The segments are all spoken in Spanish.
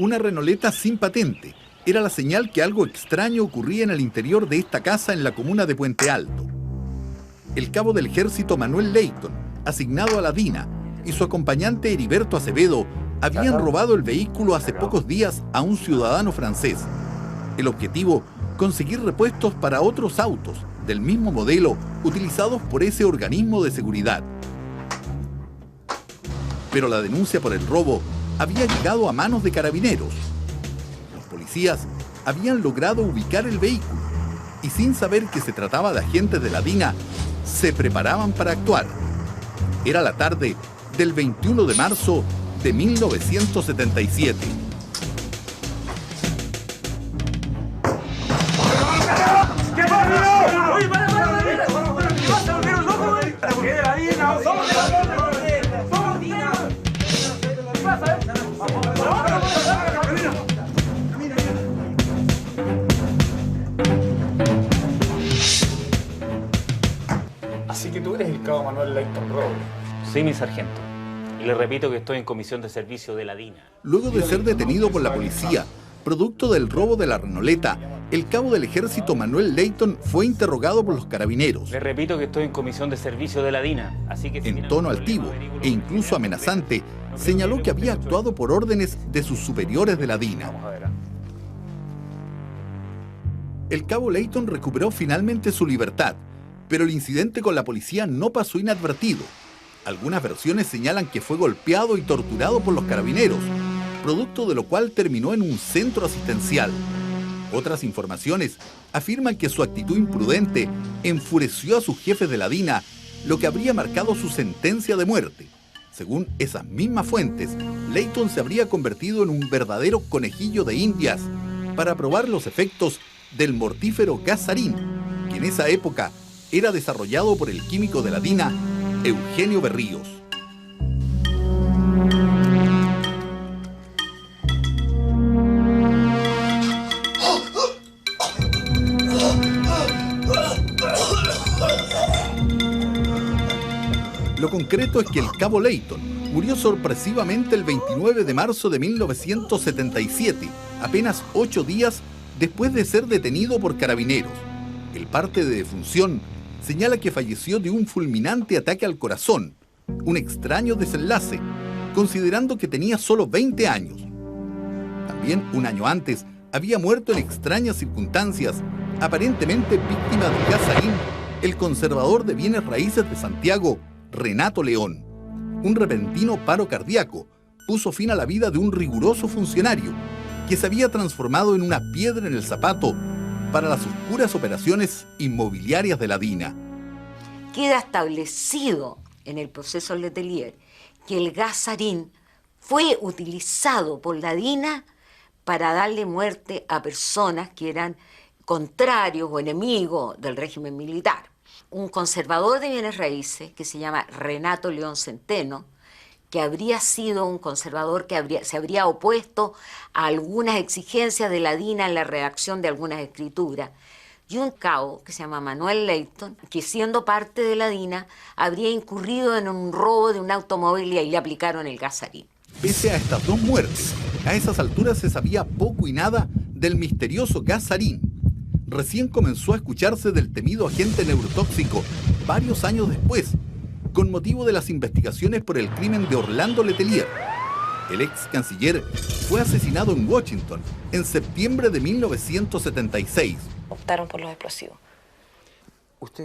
Una Renoleta sin patente era la señal que algo extraño ocurría en el interior de esta casa en la comuna de Puente Alto. El cabo del ejército Manuel Leyton, asignado a la DINA, y su acompañante Heriberto Acevedo habían robado el vehículo hace pocos días a un ciudadano francés. El objetivo, conseguir repuestos para otros autos del mismo modelo utilizados por ese organismo de seguridad. Pero la denuncia por el robo había llegado a manos de carabineros. Los policías habían logrado ubicar el vehículo y, sin saber que se trataba de agentes de la DINA, se preparaban para actuar. Era la tarde del 21 de marzo de 1977. Así que tú eres el cabo Manuel Leyton Robles. Sí, mi sargento. Y le repito que estoy en comisión de servicio de la DINA. Luego de ser detenido por la policía, producto del robo de la Renoleta, el cabo del ejército Manuel Leyton fue interrogado por los carabineros. Le repito que estoy en comisión de servicio de la DINA, así que... En tono altivo e incluso amenazante, señaló que había actuado por órdenes de sus superiores de la DINA. Vamos a ver. El cabo Leyton recuperó finalmente su libertad, pero el incidente con la policía no pasó inadvertido. Algunas versiones señalan que fue golpeado y torturado por los carabineros, producto de lo cual terminó en un centro asistencial. Otras informaciones afirman que su actitud imprudente enfureció a sus jefes de la DINA, lo que habría marcado su sentencia de muerte. Según esas mismas fuentes, Leyton se habría convertido en un verdadero conejillo de indias para probar los efectos del mortífero gas sarín, que en esa época era desarrollado por el químico de la DINA, Eugenio Berríos. Lo concreto es que el cabo Leyton murió sorpresivamente el 29 de marzo de 1977, apenas 8 días después de ser detenido por carabineros. El parte de defunción señala que falleció de un fulminante ataque al corazón, un extraño desenlace, considerando que tenía solo 20 años. También un año antes había muerto en extrañas circunstancias, aparentemente víctima del gas sarín, el conservador de bienes raíces de Santiago, Renato León. Un repentino paro cardíaco puso fin a la vida de un riguroso funcionario que se había transformado en una piedra en el zapato para las oscuras operaciones inmobiliarias de la DINA. Queda establecido en el proceso Letelier que el gas sarín fue utilizado por la DINA para darle muerte a personas que eran contrarios o enemigos del régimen militar. Un conservador de bienes raíces que se llama Renato León Centeno, que habría sido un conservador que se habría opuesto a algunas exigencias de la DINA en la redacción de algunas escrituras, y un cabo que se llama Manuel Leyton, que siendo parte de la DINA habría incurrido en un robo de un automóvil y ahí le aplicaron el gas sarín. Pese a estas dos muertes, a esas alturas se sabía poco y nada del misterioso gas sarín. Recién comenzó a escucharse del temido agente neurotóxico varios años después, con motivo de las investigaciones por el crimen de Orlando Letelier. El ex canciller fue asesinado en Washington en septiembre de 1976. Optaron por los explosivos.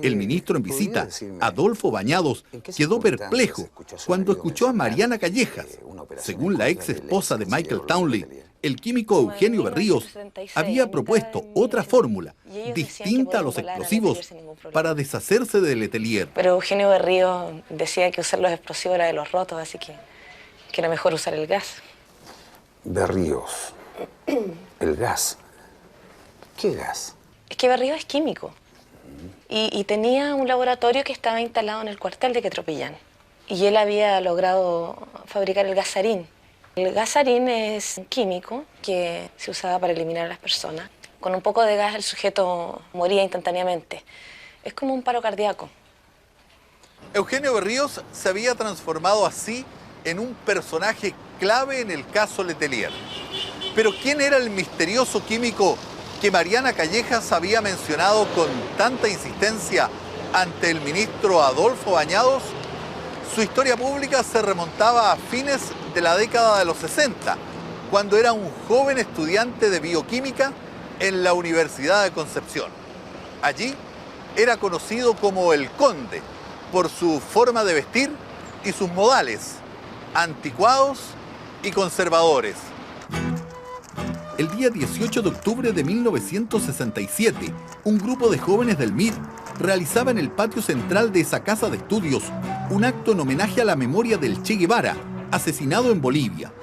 El ministro en visita, Adolfo Bañados, quedó perplejo cuando escuchó a Mariana Callejas. Según la ex esposa de Michael Townley, el químico Eugenio Berríos había propuesto otra fórmula distinta a los explosivos para deshacerse de Letelier. Pero Eugenio Berríos decía que usar los explosivos era de los rotos, así que era mejor usar el gas. Berríos. El gas. ¿Qué gas? Es que Berríos es químico. Y tenía un laboratorio que estaba instalado en el cuartel de Quetropillán. Y él había logrado fabricar el gas sarín. El gas sarín es un químico que se usaba para eliminar a las personas. Con un poco de gas el sujeto moría instantáneamente. Es como un paro cardíaco. Eugenio Berríos se había transformado así en un personaje clave en el caso Letelier. Pero ¿quién era el misterioso químico que Mariana Callejas había mencionado con tanta insistencia ante el ministro Adolfo Bañados? Su historia pública se remontaba a fines de la década de los 60, cuando era un joven estudiante de bioquímica en la Universidad de Concepción. Allí era conocido como el Conde por su forma de vestir y sus modales, anticuados y conservadores. El día 18 de octubre de 1967, un grupo de jóvenes del MIR realizaba en el patio central de esa casa de estudios un acto en homenaje a la memoria del Che Guevara, asesinado en Bolivia.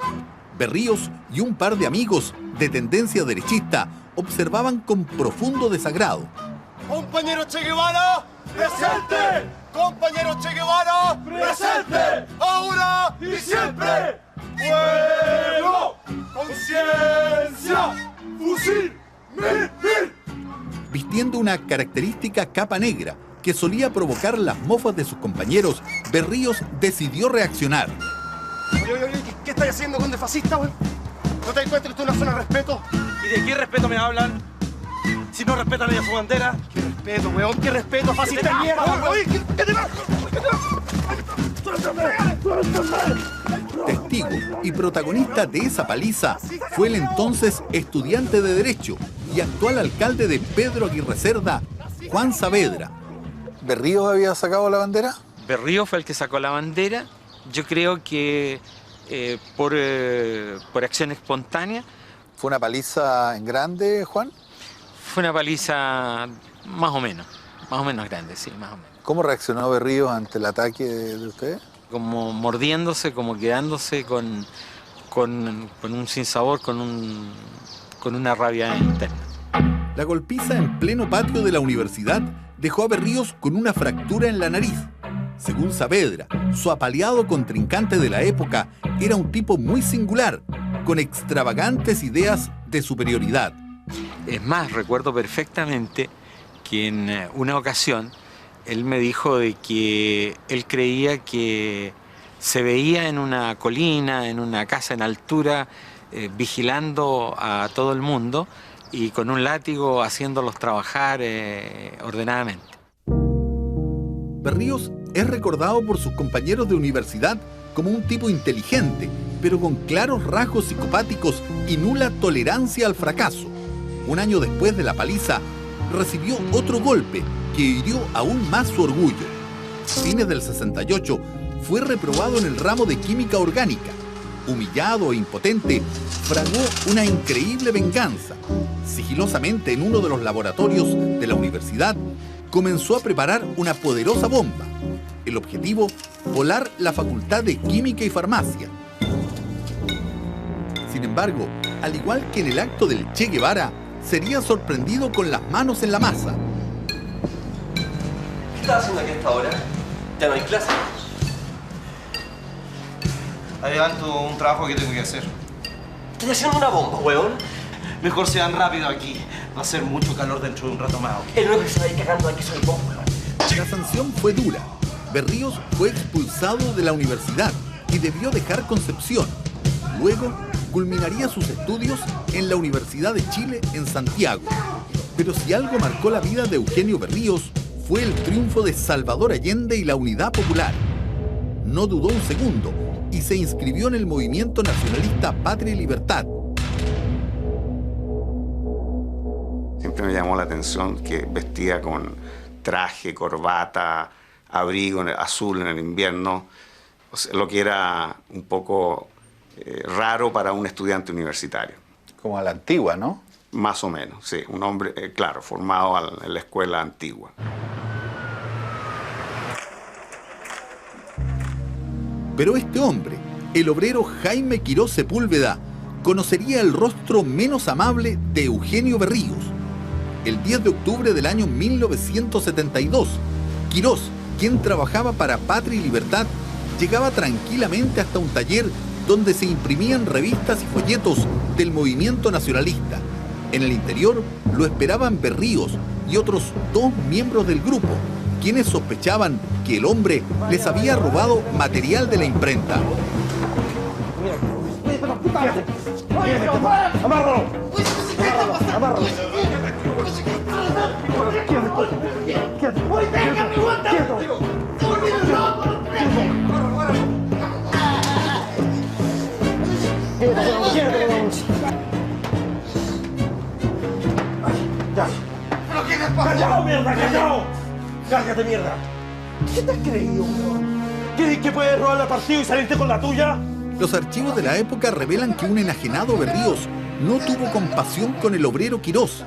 Berríos y un par de amigos de tendencia derechista observaban con profundo desagrado. ¡Compañero Che Guevara! ¡Presente! ¡Compañero Che Guevara! ¡Presente! ¡Ahora y siempre! ¡Fuego! ¡Conciencia! ¡Fusil! ¡Mir! Vistiendo una característica capa negra que solía provocar las mofas de sus compañeros, Berríos decidió reaccionar. Oye, ¿qué estás haciendo con de fascista, güey? ¿No te das cuenta que esto es una zona de respeto? ¿Y de qué respeto me hablan? Si no respetan ella su bandera. ¿Qué respeto, weón? ¿Qué respeto, fascista de mierda, weón? Oye, ¿qué te pasa? Testigo y protagonista de esa paliza fue el entonces estudiante de Derecho y actual alcalde de Pedro Aguirre Cerda, Juan Saavedra. ¿Berríos había sacado la bandera? Berríos fue el que sacó la bandera. Yo creo que por acción espontánea. ¿Fue una paliza en grande, Juan? Fue una paliza más o menos grande, sí, más o menos. ¿Cómo reaccionó Berríos ante el ataque de ustedes? Como mordiéndose, como quedándose con un sinsabor, con una rabia interna. La golpiza en pleno patio de la universidad dejó a Berríos con una fractura en la nariz. Según Saavedra, su apaleado contrincante de la época era un tipo muy singular, con extravagantes ideas de superioridad. Es más, recuerdo perfectamente que en una ocasión él me dijo de que él creía que se veía en una colina, en una casa en altura, vigilando a todo el mundo y con un látigo haciéndolos trabajar ordenadamente. Berríos es recordado por sus compañeros de universidad como un tipo inteligente, pero con claros rasgos psicopáticos y nula tolerancia al fracaso. Un año después de la paliza, recibió otro golpe que hirió aún más su orgullo. A fines del 68, fue reprobado en el ramo de química orgánica. Humillado e impotente, fraguó una increíble venganza. Sigilosamente en uno de los laboratorios de la universidad, comenzó a preparar una poderosa bomba. El objetivo, volar la Facultad de Química y Farmacia. Sin embargo, al igual que en el acto del Che Guevara, sería sorprendido con las manos en la masa. ¿Qué estás haciendo aquí a esta hora? ¿Ya no hay clase? Adelanto un trabajo que tengo que hacer. Estoy haciendo una bomba, weón. Mejor sean rápido aquí. Va a ser mucho calor dentro de un rato más. El único que se va a ir cagando aquí soy vos, weón. La sanción fue dura. Berríos fue expulsado de la universidad y debió dejar Concepción. Luego, culminaría sus estudios en la Universidad de Chile en Santiago. Pero si algo marcó la vida de Eugenio Berríos, fue el triunfo de Salvador Allende y la Unidad Popular. No dudó un segundo y se inscribió en el movimiento nacionalista Patria y Libertad. Siempre me llamó la atención que vestía con traje, corbata, abrigo azul en el invierno, o sea, lo que era un poco raro para un estudiante universitario. Como a la antigua, ¿no? Más o menos, sí. Un hombre, claro, formado en la escuela antigua. Pero este hombre, el obrero Jaime Quirós Sepúlveda, conocería el rostro menos amable de Eugenio Berríos. El 10 de octubre del año 1972, Quirós, quien trabajaba para Patria y Libertad, llegaba tranquilamente hasta un taller donde se imprimían revistas y folletos del movimiento nacionalista. En el interior lo esperaban Berríos y otros 2 miembros del grupo, quienes sospechaban que el hombre les había robado material de la imprenta. Quédate. Amárralo. Amárralo. ¡Callao, mierda, callao! ¡Cárgate, mierda! ¿Qué te has creído, weón? ¿Crees que puedes robar la partida y salirte con la tuya? Los archivos de la época revelan que un enajenado Berríos no tuvo compasión con el obrero Quirós,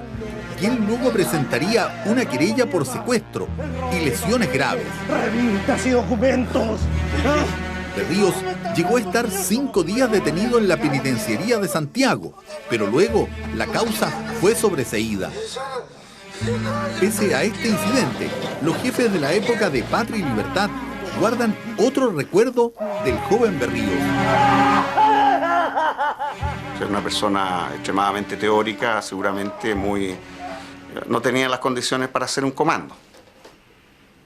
quien luego presentaría una querella por secuestro y lesiones graves. ¡Revistas y documentos! Berríos llegó a estar 5 días detenido en la penitenciaría de Santiago, pero luego la causa fue sobreseída. Pese a este incidente, los jefes de la época de Patria y Libertad guardan otro recuerdo del joven Berríos. Era una persona extremadamente teórica, seguramente no tenía las condiciones para hacer un comando.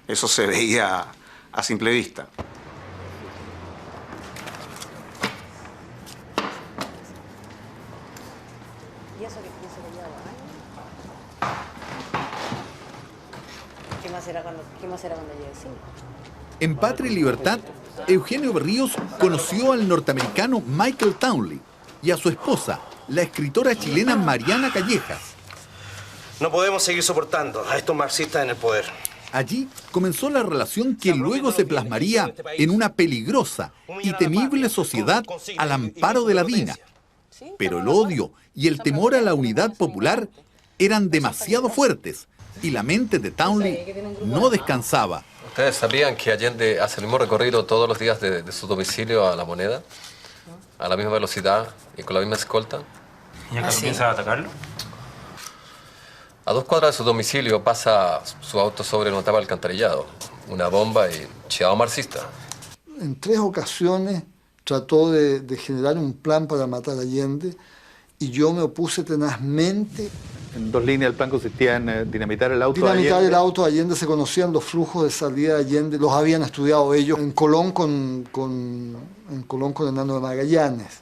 Eso se veía a simple vista. ¿Qué más era cuando llegue? En Patria y Libertad, Eugenio Berríos conoció al norteamericano Michael Townley y a su esposa, la escritora chilena Mariana Callejas. No podemos seguir soportando a estos marxistas en el poder. Allí comenzó la relación que luego se plasmaría en una peligrosa y temible sociedad al amparo de la DINA. Pero el odio y el temor a la unidad popular eran demasiado fuertes y la mente de Townley no descansaba. ¿Ustedes sabían que Allende hace el mismo recorrido todos los días de su domicilio a La Moneda? A la misma velocidad y con la misma escolta. ¿Y acaso piensa atacarlo? A 2 cuadras de su domicilio pasa su auto sobre notable alcantarillado, una bomba y chiao marxista. En 3 ocasiones trató de generar un plan para matar a Allende y yo me opuse tenazmente. En 2 líneas el plan consistía en dinamitar el auto de Allende. Dinamitar el auto de Allende, se conocían los flujos de salida de Allende, los habían estudiado ellos en Colón con Hernando de Magallanes.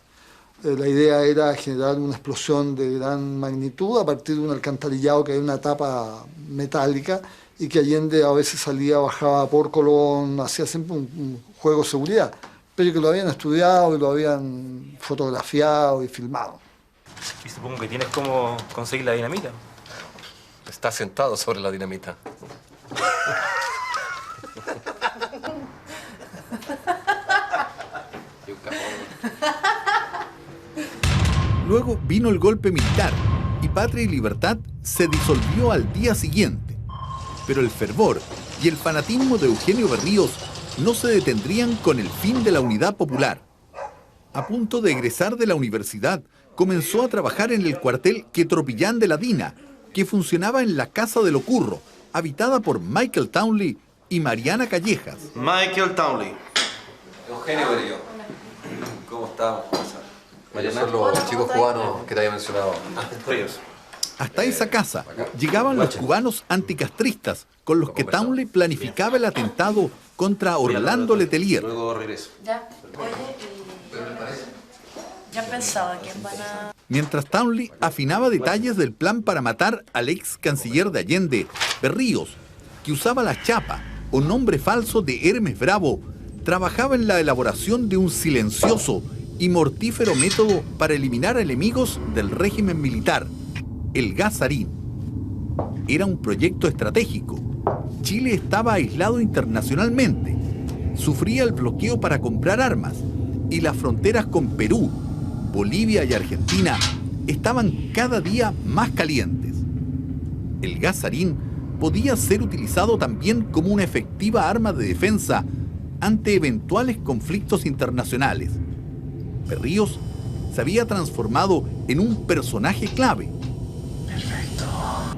La idea era generar una explosión de gran magnitud a partir de un alcantarillado que hay una tapa metálica y que Allende a veces salía, bajaba por Colón, hacía siempre un juego de seguridad, pero que lo habían estudiado y lo habían fotografiado y filmado. Y supongo que tienes cómo conseguir la dinamita. Está sentado sobre la dinamita. Luego vino el golpe militar y Patria y Libertad se disolvió al día siguiente. Pero el fervor y el fanatismo de Eugenio Berríos no se detendrían con el fin de la unidad popular. A punto de egresar de la universidad, comenzó a trabajar en el cuartel Quetropillán de la DINA, que funcionaba en la Casa del Ocurro, habitada por Michael Townley y Mariana Callejas. Michael Townley. Eugenio Berríos. ¿Cómo estamos? Ellos son los chicos cubanos que te había mencionado. Hasta esa casa llegaban los cubanos anticastristas, con los que Townley planificaba el atentado contra Orlando Letelier. Luego regreso. Ya, oye, ya pensaba que van a... Mientras Townley afinaba detalles del plan para matar al ex canciller de Allende, Berríos, que usaba la chapa o nombre falso de Hermes Bravo, trabajaba en la elaboración de un silencioso y mortífero método para eliminar enemigos del régimen militar, el gas sarín. Era un proyecto estratégico. Chile estaba aislado internacionalmente, sufría el bloqueo para comprar armas y las fronteras con Perú, Bolivia y Argentina estaban cada día más calientes. El gas sarín podía ser utilizado también como una efectiva arma de defensa ante eventuales conflictos internacionales. Berríos se había transformado en un personaje clave. Perfecto.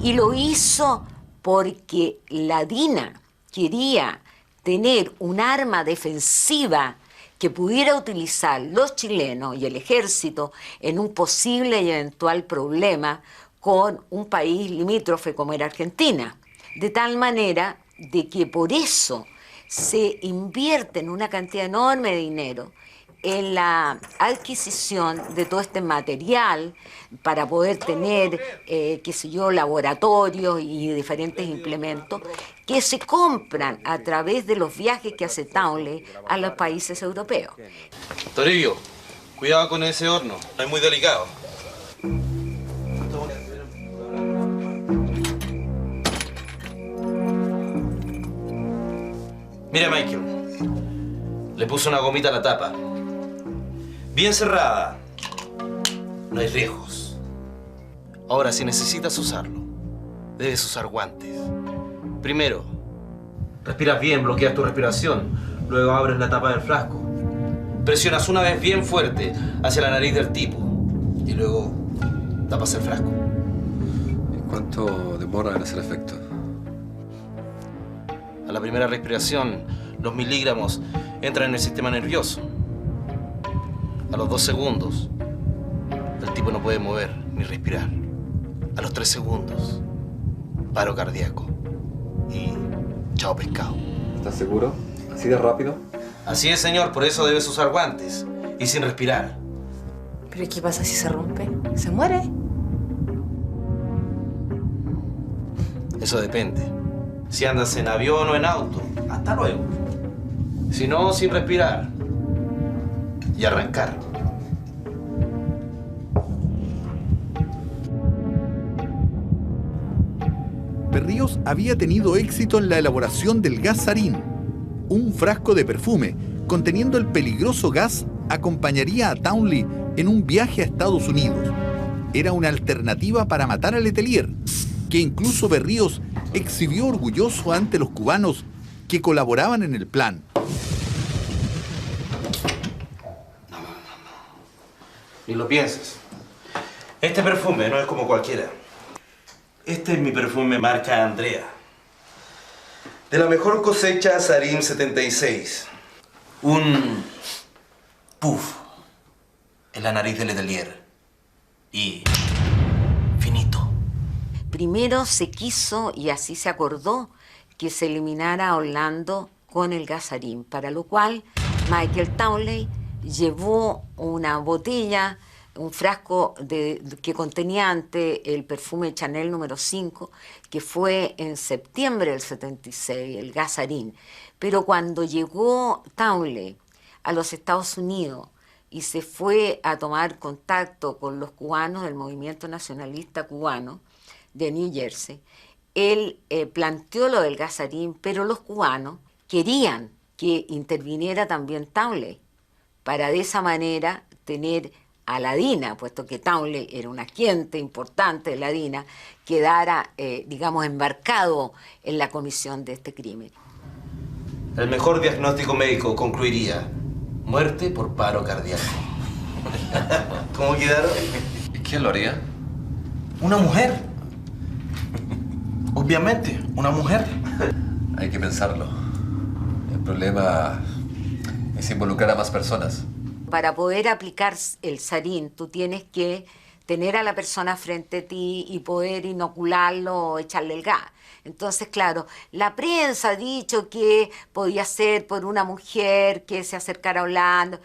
Y lo hizo porque la DINA quería tener un arma defensiva que pudiera utilizar los chilenos y el ejército en un posible y eventual problema con un país limítrofe como era Argentina. De tal manera de que por eso se invierte en una cantidad enorme de dinero en la adquisición de todo este material para poder tener, qué sé yo, laboratorios y diferentes implementos que se compran a través de los viajes que hace Townley a los países europeos. Toribio, cuidado con ese horno, es muy delicado. Mira, Michael, le puse una gomita a la tapa. Bien cerrada. No hay riesgos. Ahora, si necesitas usarlo, debes usar guantes. Primero, respiras bien, bloqueas tu respiración. Luego abres la tapa del frasco. Presionas una vez bien fuerte hacia la nariz del tipo. Y luego tapas el frasco. ¿Y cuánto demora en hacer efecto? A la primera respiración, los miligramos entran en el sistema nervioso. A los 2 segundos, el tipo no puede mover ni respirar. A los 3 segundos, paro cardíaco. Y chao pescado. ¿Estás seguro? ¿Así de rápido? Así es, señor. Por eso debes usar guantes. Y sin respirar. ¿Pero qué pasa si se rompe? ¿Se muere? Eso depende. Si andas en avión o en auto, hasta luego. Si no, sin respirar. Y arrancar. Berríos había tenido éxito en la elaboración del gas sarín. Un frasco de perfume conteniendo el peligroso gas acompañaría a Townley en un viaje a Estados Unidos. Era una alternativa para matar a Letelier, que incluso Berríos exhibió orgulloso ante los cubanos que colaboraban en el plan. Ni lo pienses. Este perfume no es como cualquiera. Este es mi perfume marca Andrea. De la mejor cosecha Sarín 76. Un puff en la nariz de Letelier. Y finito. Primero se quiso, y así se acordó, que se eliminara a Orlando con el gas sarín, para lo cual Michael Townley llevó una botella, un frasco que contenía antes el perfume Chanel número 5, que fue en septiembre del 76, el gas sarín. Pero cuando llegó Townley a los Estados Unidos y se fue a tomar contacto con los cubanos del movimiento nacionalista cubano de New Jersey, él planteó lo del gas sarín, pero los cubanos querían que interviniera también Townley, para de esa manera tener a la DINA, puesto que Townley era un agente importante de la DINA, quedara, digamos, embarcado en la comisión de este crimen. El mejor diagnóstico médico concluiría: muerte por paro cardíaco. ¿Cómo quedaron? ¿Y quién lo haría? Una mujer. Obviamente, una mujer. Hay que pensarlo. El problema es involucrar a más personas. Para poder aplicar el sarín, tú tienes que tener a la persona frente a ti y poder inocularlo o echarle el gas. Entonces, claro, la prensa ha dicho que podía ser por una mujer que se acercara a Orlando.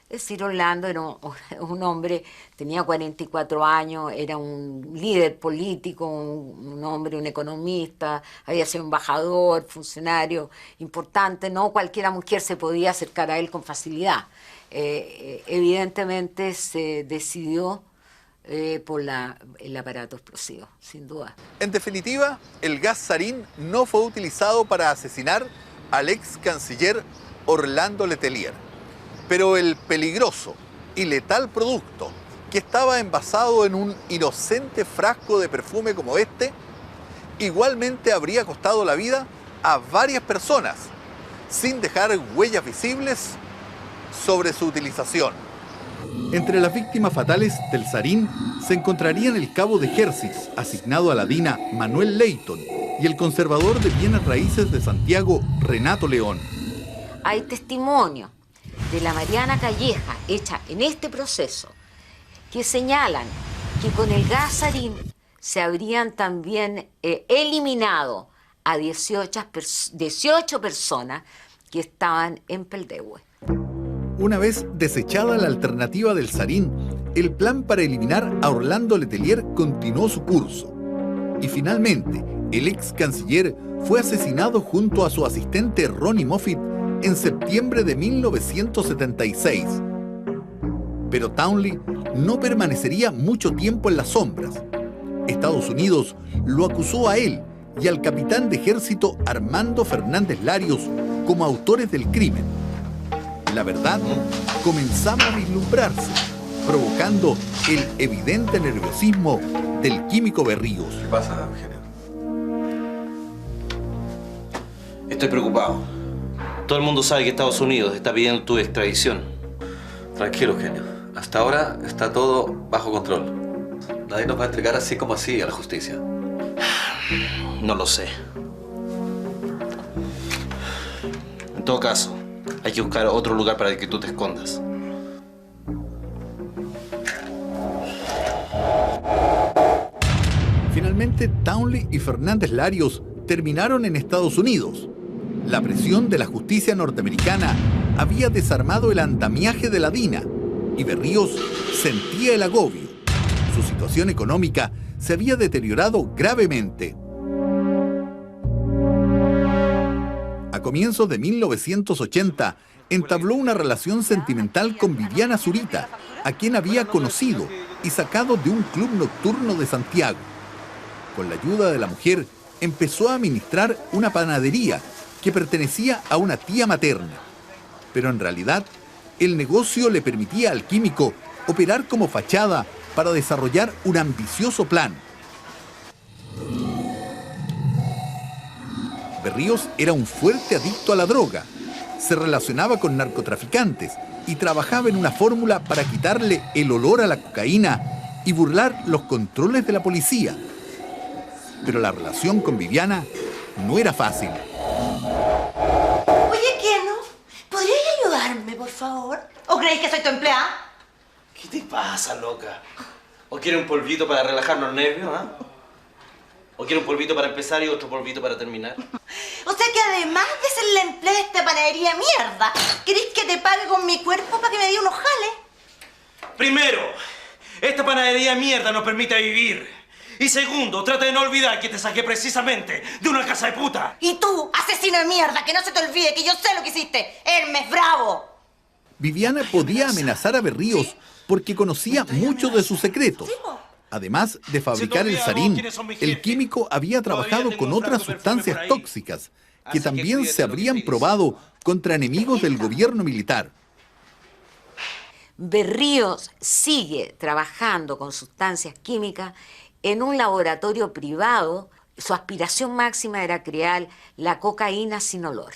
Es decir, Orlando era un hombre, tenía 44 años, era un líder político, un hombre, un economista, había sido embajador, funcionario importante. No cualquiera mujer se podía acercar a él con facilidad. Evidentemente se decidió por el aparato explosivo, sin duda. En definitiva, el gas sarín no fue utilizado para asesinar al ex canciller Orlando Letelier. Pero el peligroso y letal producto que estaba envasado en un inocente frasco de perfume como este, igualmente habría costado la vida a varias personas, sin dejar huellas visibles sobre su utilización. Entre las víctimas fatales del sarín se encontrarían el cabo de ejército asignado a la DINA Manuel Leighton y el conservador de bienes raíces de Santiago Renato León. Hay testimonio de la Mariana Calleja, hecha en este proceso, que señalan que con el gas sarín se habrían también eliminado a 18 personas que estaban en Peldehue. Una vez desechada la alternativa del Sarín, el plan para eliminar a Orlando Letelier continuó su curso. Y finalmente, el ex canciller fue asesinado junto a su asistente Ronnie Moffitt en septiembre de 1976. Pero Townley no permanecería mucho tiempo en las sombras. Estados Unidos lo acusó a él y al capitán de ejército Armando Fernández Larios como autores del crimen. La verdad comenzaba a vislumbrarse, provocando el evidente nerviosismo del químico Berríos. ¿Qué pasa, Eugenio? Estoy preocupado. Todo el mundo sabe que Estados Unidos está pidiendo tu extradición. Tranquilo, Eugenio. Hasta ahora está todo bajo control. Nadie nos va a entregar así como así a la justicia. No lo sé. En todo caso, hay que buscar otro lugar para que tú te escondas. Finalmente, Townley y Fernández Larios terminaron en Estados Unidos. La presión de la justicia norteamericana había desarmado el andamiaje de la DINA y Berríos sentía el agobio. Su situación económica se había deteriorado gravemente. A comienzos de 1980, entabló una relación sentimental con Viviana Zurita, a quien había conocido y sacado de un club nocturno de Santiago. Con la ayuda de la mujer, empezó a administrar una panadería que pertenecía a una tía materna. Pero en realidad, el negocio le permitía al químico operar como fachada para desarrollar un ambicioso plan. Berríos era un fuerte adicto a la droga, se relacionaba con narcotraficantes y trabajaba en una fórmula para quitarle el olor a la cocaína y burlar los controles de la policía. Pero la relación con Viviana no era fácil. Oye, Keno, ¿podrías ayudarme, por favor? ¿O creéis que soy tu empleada? ¿Qué te pasa, loca? ¿O quieres un polvito para relajar los nervios, ah? ¿O quieres un polvito para empezar y otro polvito para terminar? O sea que además de ser la empleada de esta panadería mierda, ¿queréis que te pague con mi cuerpo para que me dé unos jales? Primero, esta panadería mierda nos permite vivir. Y segundo, trata de no olvidar que te saqué precisamente de una casa de puta. Y tú, asesino de mierda, que no se te olvide que yo sé lo que hiciste. Hermes Bravo. Viviana podía amenazar a Berríos porque conocía muchos de sus secretos. Además de fabricar el sarín, el químico había trabajado con otras sustancias tóxicas que también se habrían probado contra enemigos del gobierno militar. Berríos sigue trabajando con sustancias químicas en un laboratorio privado. Su aspiración máxima era crear la cocaína sin olor.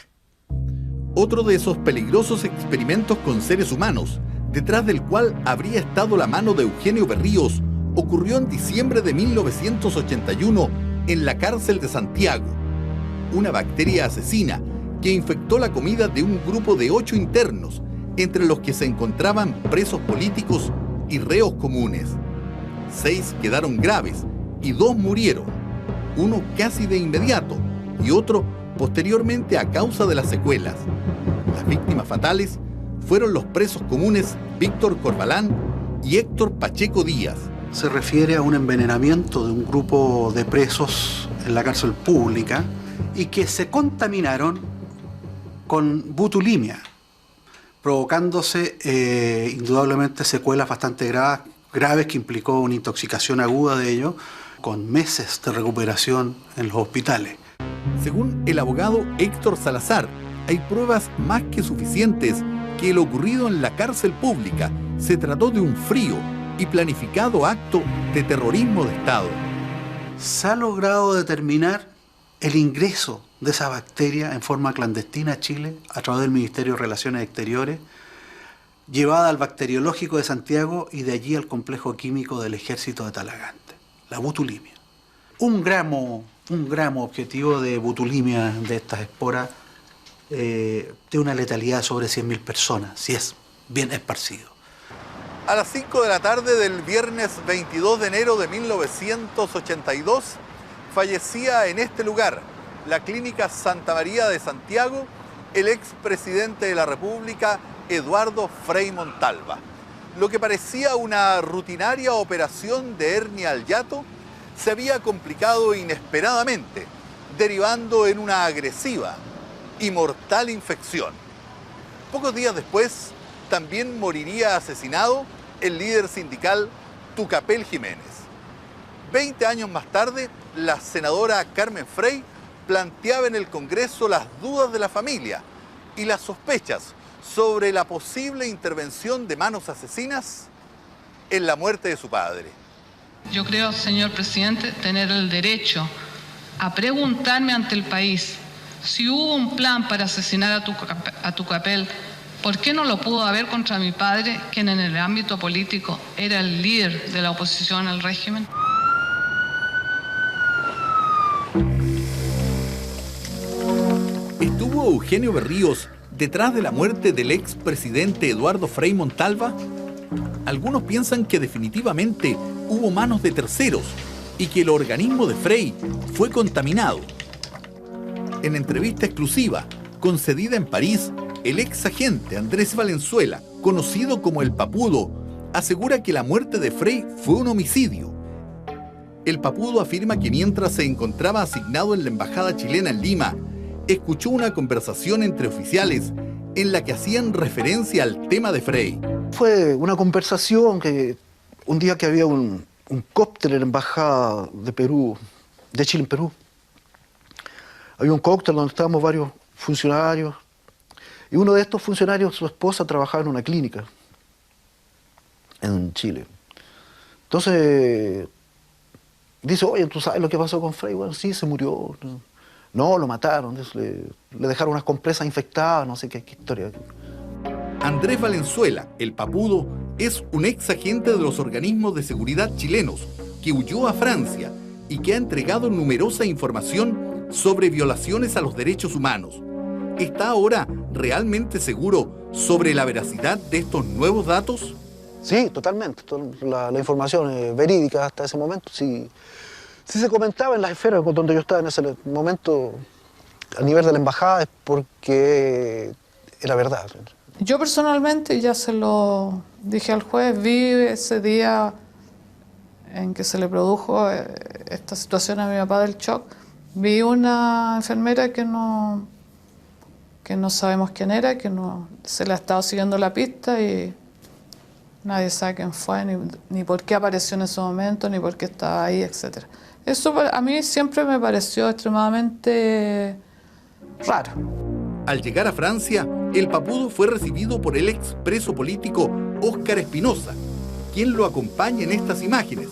Otro de esos peligrosos experimentos con seres humanos, detrás del cual habría estado la mano de Eugenio Berríos, ocurrió en diciembre de 1981 en la cárcel de Santiago. Una bacteria asesina que infectó la comida de un grupo de 8 internos, entre los que se encontraban presos políticos y reos comunes. 6 quedaron graves y 2 murieron, uno casi de inmediato y otro posteriormente a causa de las secuelas. Las víctimas fatales fueron los presos comunes Víctor Corbalán y Héctor Pacheco Díaz. Se refiere a un envenenamiento de un grupo de presos en la cárcel pública y que se contaminaron con butulimia, provocándose indudablemente secuelas bastante graves que implicó una intoxicación aguda de ellos, con meses de recuperación en los hospitales. Según el abogado Héctor Salazar, hay pruebas más que suficientes que lo ocurrido en la cárcel pública se trató de un frío y planificado acto de terrorismo de Estado. Se ha logrado determinar el ingreso de esa bacteria en forma clandestina a Chile a través del Ministerio de Relaciones Exteriores, llevada al bacteriológico de Santiago y de allí al complejo químico del Ejército de Talagante, la butulimia. Un gramo objetivo de butulimia de estas esporas de una letalidad sobre 100.000 personas, si es bien esparcido. A las 5 de la tarde del viernes 22 de enero de 1982, fallecía en este lugar, la Clínica Santa María de Santiago, el expresidente de la República, Eduardo Frei Montalva. Lo que parecía una rutinaria operación de hernia al hiato se había complicado inesperadamente, derivando en una agresiva y mortal infección. Pocos días después, también moriría asesinado el líder sindical Tucapel Jiménez. 20 años más tarde, la senadora Carmen Frei planteaba en el Congreso las dudas de la familia y las sospechas sobre la posible intervención de manos asesinas en la muerte de su padre. Yo creo, señor presidente, tener el derecho a preguntarme ante el país si hubo un plan para asesinar a Tucapel. ¿Por qué no lo pudo haber contra mi padre, quien en el ámbito político era el líder de la oposición al régimen? ¿Estuvo Eugenio Berríos detrás de la muerte del expresidente Eduardo Frei Montalva? Algunos piensan que definitivamente hubo manos de terceros y que el organismo de Frei fue contaminado. En entrevista exclusiva, concedida en París, el ex agente Andrés Valenzuela, conocido como el Papudo, asegura que la muerte de Frei fue un homicidio. El Papudo afirma que mientras se encontraba asignado en la embajada chilena en Lima, escuchó una conversación entre oficiales en la que hacían referencia al tema de Frei. Fue una conversación que un día que había un cóctel en la embajada de Perú, de Chile en Perú. Había un cóctel donde estábamos varios funcionarios y uno de estos funcionarios, su esposa, trabajaba en una clínica en Chile. Entonces dice, oye, ¿tú sabes lo que pasó con Frei? Bueno, sí, se murió. No, lo mataron, le dejaron unas compresas infectadas, no sé qué historia. Andrés Valenzuela, el Papudo, es un ex agente de los organismos de seguridad chilenos que huyó a Francia y que ha entregado numerosa información sobre violaciones a los derechos humanos. ¿Está ahora realmente seguro sobre la veracidad de estos nuevos datos? Sí, totalmente. La información es verídica hasta ese momento. Sí se comentaba en las esferas donde yo estaba en ese momento a nivel de la embajada es porque era verdad. Yo personalmente, ya se lo dije al juez, vi ese día en que se le produjo esta situación a mi papá del shock, vi una enfermera que no sabemos quién era, que no se le ha estado siguiendo la pista y nadie sabe quién fue, ni por qué apareció en ese momento, ni por qué estaba ahí, etc. Eso a mí siempre me pareció extremadamente raro. Al llegar a Francia, el Papudo fue recibido por el expreso político Óscar Espinosa, quien lo acompaña en estas imágenes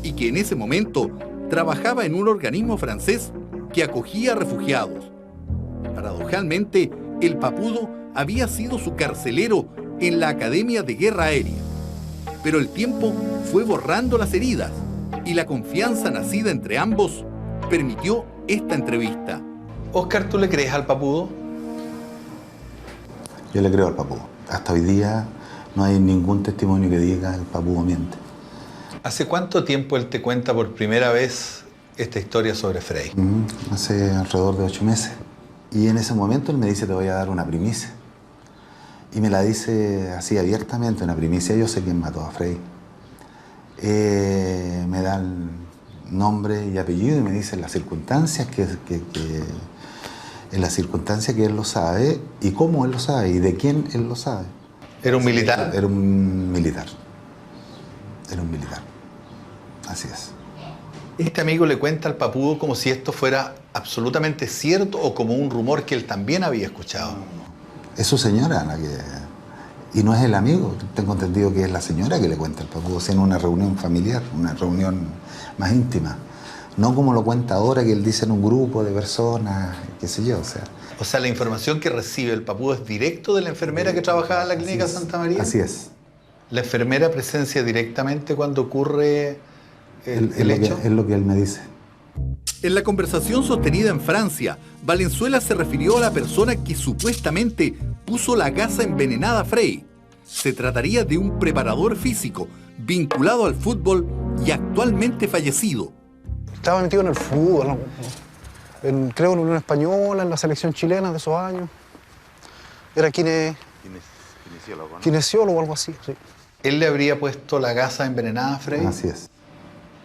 y que en ese momento trabajaba en un organismo francés que acogía refugiados. Paradojalmente, el Papudo había sido su carcelero en la Academia de Guerra Aérea. Pero el tiempo fue borrando las heridas y la confianza nacida entre ambos permitió esta entrevista. Óscar, ¿tú le crees al Papudo? Yo le creo al Papudo. Hasta hoy día no hay ningún testimonio que diga el Papudo miente. ¿Hace cuánto tiempo él te cuenta por primera vez esta historia sobre Frei? Hace alrededor de 8 meses. Y en ese momento él me dice, te voy a dar una primicia. Y me la dice así abiertamente, una primicia. Yo sé quién mató a Frei. Me da el nombre y apellido y me dice las circunstancias en las circunstancias que él lo sabe y cómo él lo sabe y de quién él lo sabe. ¿Era un militar? Era un militar. Era un militar. Así es. Este amigo le cuenta al Papudo como si esto fuera absolutamente cierto o como un rumor que él también había escuchado. Es su señora la que... Y no es el amigo, tengo entendido que es la señora que le cuenta al Papudo, en una reunión familiar, una reunión más íntima. No como lo cuenta ahora, que él dice en un grupo de personas, qué sé yo, O sea, la información que recibe el Papudo es directo de la enfermera que trabajaba en la clínica Santa María. Así es. ¿La enfermera presencia directamente cuando ocurre el hecho? Es lo que él me dice. En la conversación sostenida en Francia, Valenzuela se refirió a la persona que supuestamente puso la gasa envenenada a Frei. Se trataría de un preparador físico vinculado al fútbol y actualmente fallecido. Estaba metido en el fútbol, creo en la Unión Española, en la selección chilena de esos años. Era Kinesiólogo o algo así, sí. ¿Él le habría puesto la gasa envenenada a Frey? Así es.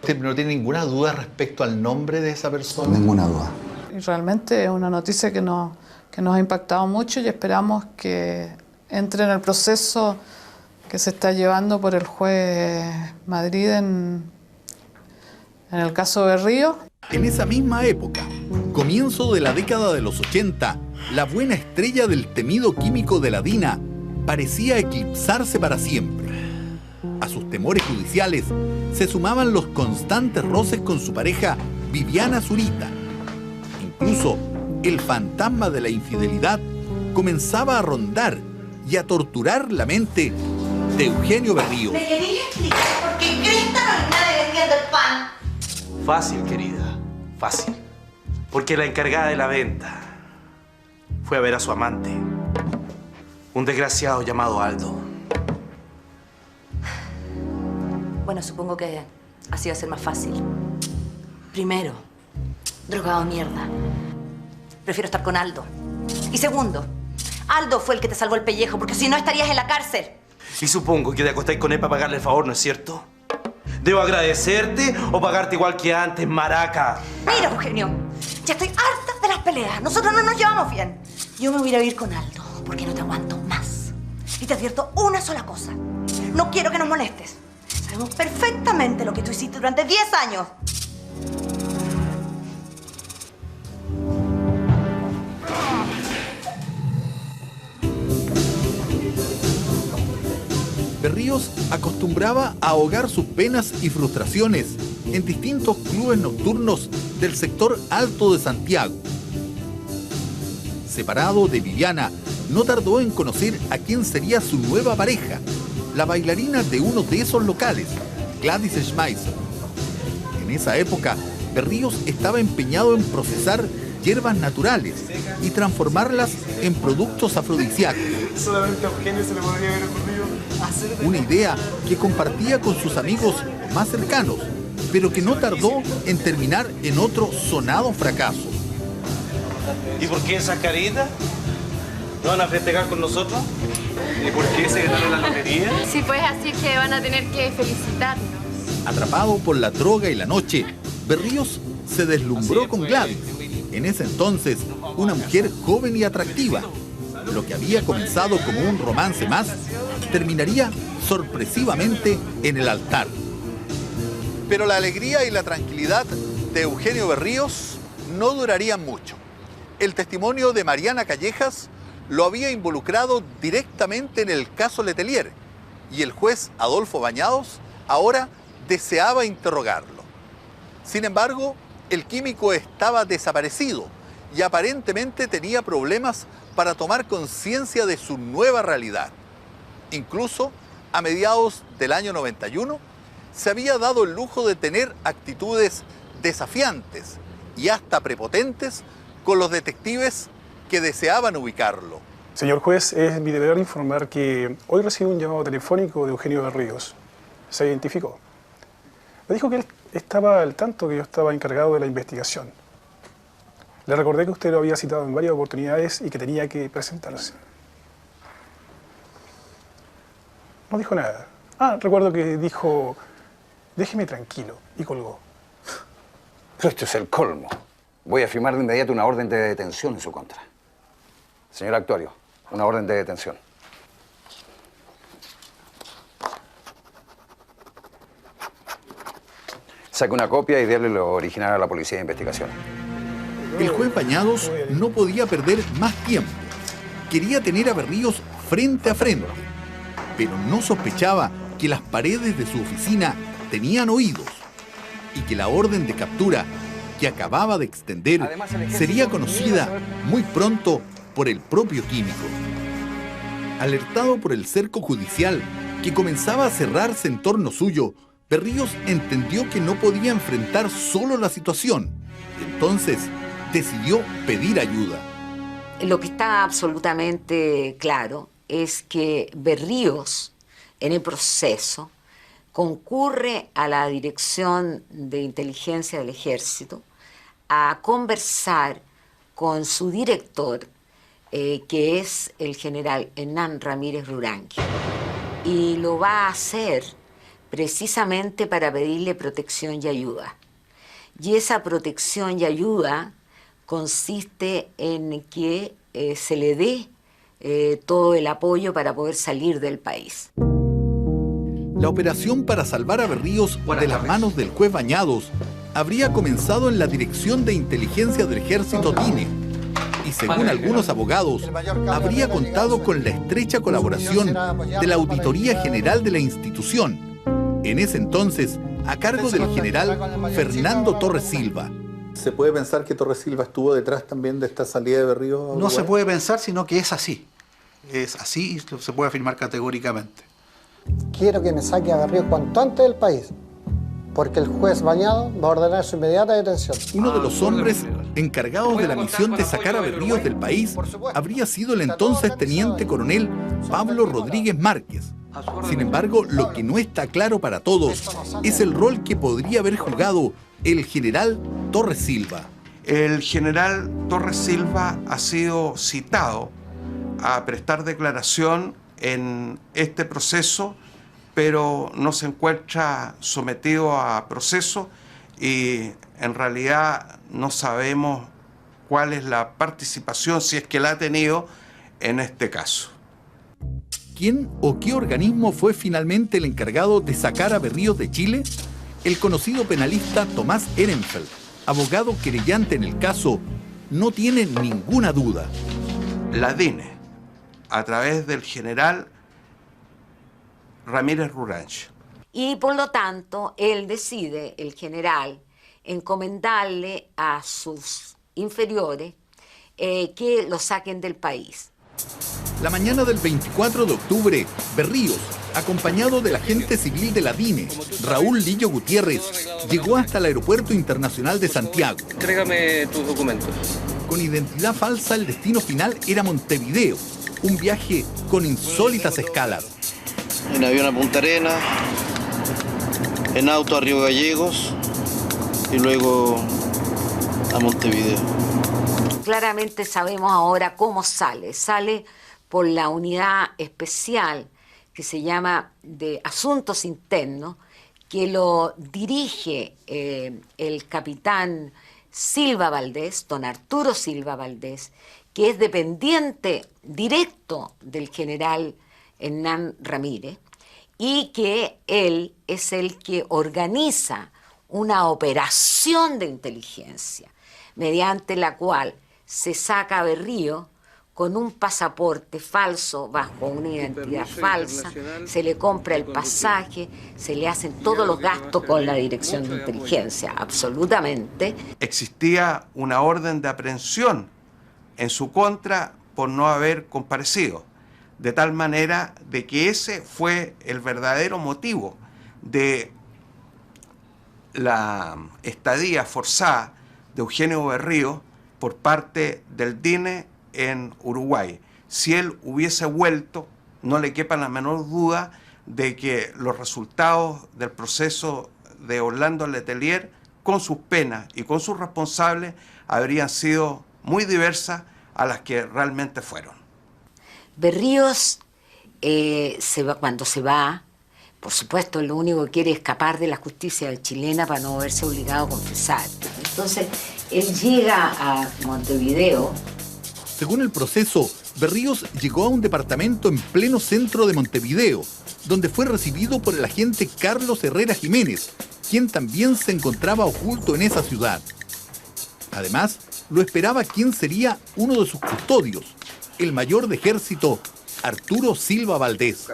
¿Usted no tiene ninguna duda respecto al nombre de esa persona? Ninguna duda. Y realmente es una noticia que nos ha impactado mucho y esperamos que entre en el proceso que se está llevando por el juez Madrid en el caso Berríos. En esa misma época, comienzo de la década de los 80, la buena estrella del temido químico de la DINA parecía eclipsarse para siempre. A sus temores judiciales se sumaban los constantes roces con su pareja Viviana Zurita. Incluso el fantasma de la infidelidad comenzaba a rondar y a torturar la mente de Eugenio Berríos. ¿Me querías explicar por qué Cresta no hay nadie vendiendo el pan? Fácil, querida, fácil. Porque la encargada de la venta fue a ver a su amante, un desgraciado llamado Aldo. Bueno, supongo que así va a ser más fácil. Primero, drogado mierda. Prefiero estar con Aldo. Y segundo, Aldo fue el que te salvó el pellejo, porque si no estarías en la cárcel. Y supongo que te acostáis con él para pagarle el favor, ¿no es cierto? ¿Debo agradecerte o pagarte igual que antes, maraca? Mira, Eugenio, ya estoy harta de las peleas. Nosotros no nos llevamos bien. Yo me voy a ir a vivir con Aldo, porque no te aguanto más. Y te advierto una sola cosa. No quiero que nos molestes. Sabemos perfectamente lo que tú hiciste durante 10 años. Berríos acostumbraba a ahogar sus penas y frustraciones en distintos clubes nocturnos del sector alto de Santiago. Separado de Viviana, no tardó en conocer a quién sería su nueva pareja, la bailarina de uno de esos locales, Gladys Schmeisser. En esa época, Berríos estaba empeñado en procesar hierbas naturales y transformarlas en productos afrodisíacos. Solamente a Eugenio se le podría haber ocurrido hacer de... Una idea que compartía con sus amigos más cercanos, pero que no tardó en terminar en otro sonado fracaso. ¿Y por qué esas caritas? ¿No van a festejar con nosotros? ¿Y por qué se ganaron la lotería? Sí, pues así que van a tener que felicitarnos. Atrapado por la droga y la noche, Berríos se deslumbró con Gladys, en ese entonces una mujer joven y atractiva. Lo que había comenzado como un romance más, terminaría sorpresivamente en el altar. Pero la alegría y la tranquilidad de Eugenio Berríos no durarían mucho. El testimonio de Mariana Callejas lo había involucrado directamente en el caso Letelier, y el juez Adolfo Bañados ahora deseaba interrogarlo. Sin embargo, el químico estaba desaparecido y aparentemente tenía problemas para tomar conciencia de su nueva realidad. Incluso, a mediados del año 91, se había dado el lujo de tener actitudes desafiantes y hasta prepotentes con los detectives que deseaban ubicarlo. Señor juez, es mi deber informar que hoy recibí un llamado telefónico de Eugenio Berríos. Se identificó. Me dijo que él estaba al tanto que yo estaba encargado de la investigación. Le recordé que usted lo había citado en varias oportunidades y que tenía que presentarse. No dijo nada. Recuerdo que dijo, déjeme tranquilo, y colgó. Pero esto es el colmo. Voy a firmar de inmediato una orden de detención en su contra. Señor actuario, una orden de detención. Saque una copia y déle lo original a la policía de investigación. El juez Bañados no podía perder más tiempo. Quería tener a Berríos frente a frente, pero no sospechaba que las paredes de su oficina tenían oídos y que la orden de captura que acababa de extender sería conocida muy pronto por el propio químico. Alertado por el cerco judicial que comenzaba a cerrarse en torno suyo, Berríos entendió que no podía enfrentar solo la situación. Entonces, decidió pedir ayuda. Lo que está absolutamente claro es que Berríos, en el proceso, concurre a la Dirección de Inteligencia del Ejército a conversar con su director que es el general Hernán Ramírez Rurangui. Y lo va a hacer precisamente para pedirle protección y ayuda. Y esa protección y ayuda consiste en que se le dé todo el apoyo para poder salir del país. La operación para salvar a Berríos de las manos del juez Bañados habría comenzado en la Dirección de Inteligencia del Ejército DINE y, según algunos abogados, habría contado con la estrecha colaboración de la Auditoría General de la institución, en ese entonces a cargo del general Fernando Torres Silva. ¿Se puede pensar que Torres Silva estuvo detrás también de esta salida de Berríos a Uruguay? No se puede pensar, sino que es así. Es así y se puede afirmar categóricamente. Quiero que me saque a Berríos cuanto antes del país, porque el juez Bañado va a ordenar su inmediata detención. Uno de los hombres encargados de la misión de sacar a Berríos del país habría sido el entonces teniente coronel Pablo Rodríguez Márquez. Sin embargo, lo que no está claro para todos es el rol que podría haber jugado el general Torres Silva. El general Torres Silva ha sido citado a prestar declaración en este proceso, pero no se encuentra sometido a proceso y en realidad no sabemos cuál es la participación, si es que la ha tenido, en este caso. ¿Quién o qué organismo fue finalmente el encargado de sacar a Berríos de Chile? El conocido penalista Tomás Ehrenfeld, abogado querellante en el caso, no tiene ninguna duda. La DINE, a través del general Ramírez Rurangui. Y por lo tanto, él decide, el general, encomendarle a sus inferiores que lo saquen del país. La mañana del 24 de octubre, Berríos, acompañado del agente civil de la DINE, Raúl Lillo Gutiérrez, llegó hasta el Aeropuerto Internacional de Santiago. Entrégame tus documentos. Con identidad falsa, el destino final era Montevideo, un viaje con insólitas escalas. En avión a Punta Arenas, en auto a Río Gallegos y luego a Montevideo. Claramente sabemos ahora cómo sale. Sale por la unidad especial que se llama de Asuntos Internos, que lo dirige el capitán Silva Valdés, don Arturo Silva Valdés, que es dependiente directo del general Hernán Ramírez, y que él es el que organiza una operación de inteligencia mediante la cual se saca a Berríos con un pasaporte falso, bajo una identidad falsa, se le compra el pasaje, se le hacen todos los gastos con la Dirección de Inteligencia, absolutamente. Existía una orden de aprehensión en su contra por no haber comparecido, de tal manera de que ese fue el verdadero motivo de la estadía forzada de Eugenio Berríos por parte del DINE en Uruguay. Si él hubiese vuelto, no le quepa la menor duda de que los resultados del proceso de Orlando Letelier, con sus penas y con sus responsables, habrían sido muy diversas a las que realmente fueron. Berríos cuando se va, por supuesto, lo único que quiere es escapar de la justicia chilena para no verse obligado a confesar. Entonces, él llega a Montevideo. Según el proceso, Berríos llegó a un departamento en pleno centro de Montevideo, donde fue recibido por el agente Carlos Herrera Jiménez, quien también se encontraba oculto en esa ciudad. Además, lo esperaba quien sería uno de sus custodios, el mayor de ejército, Arturo Silva Valdés.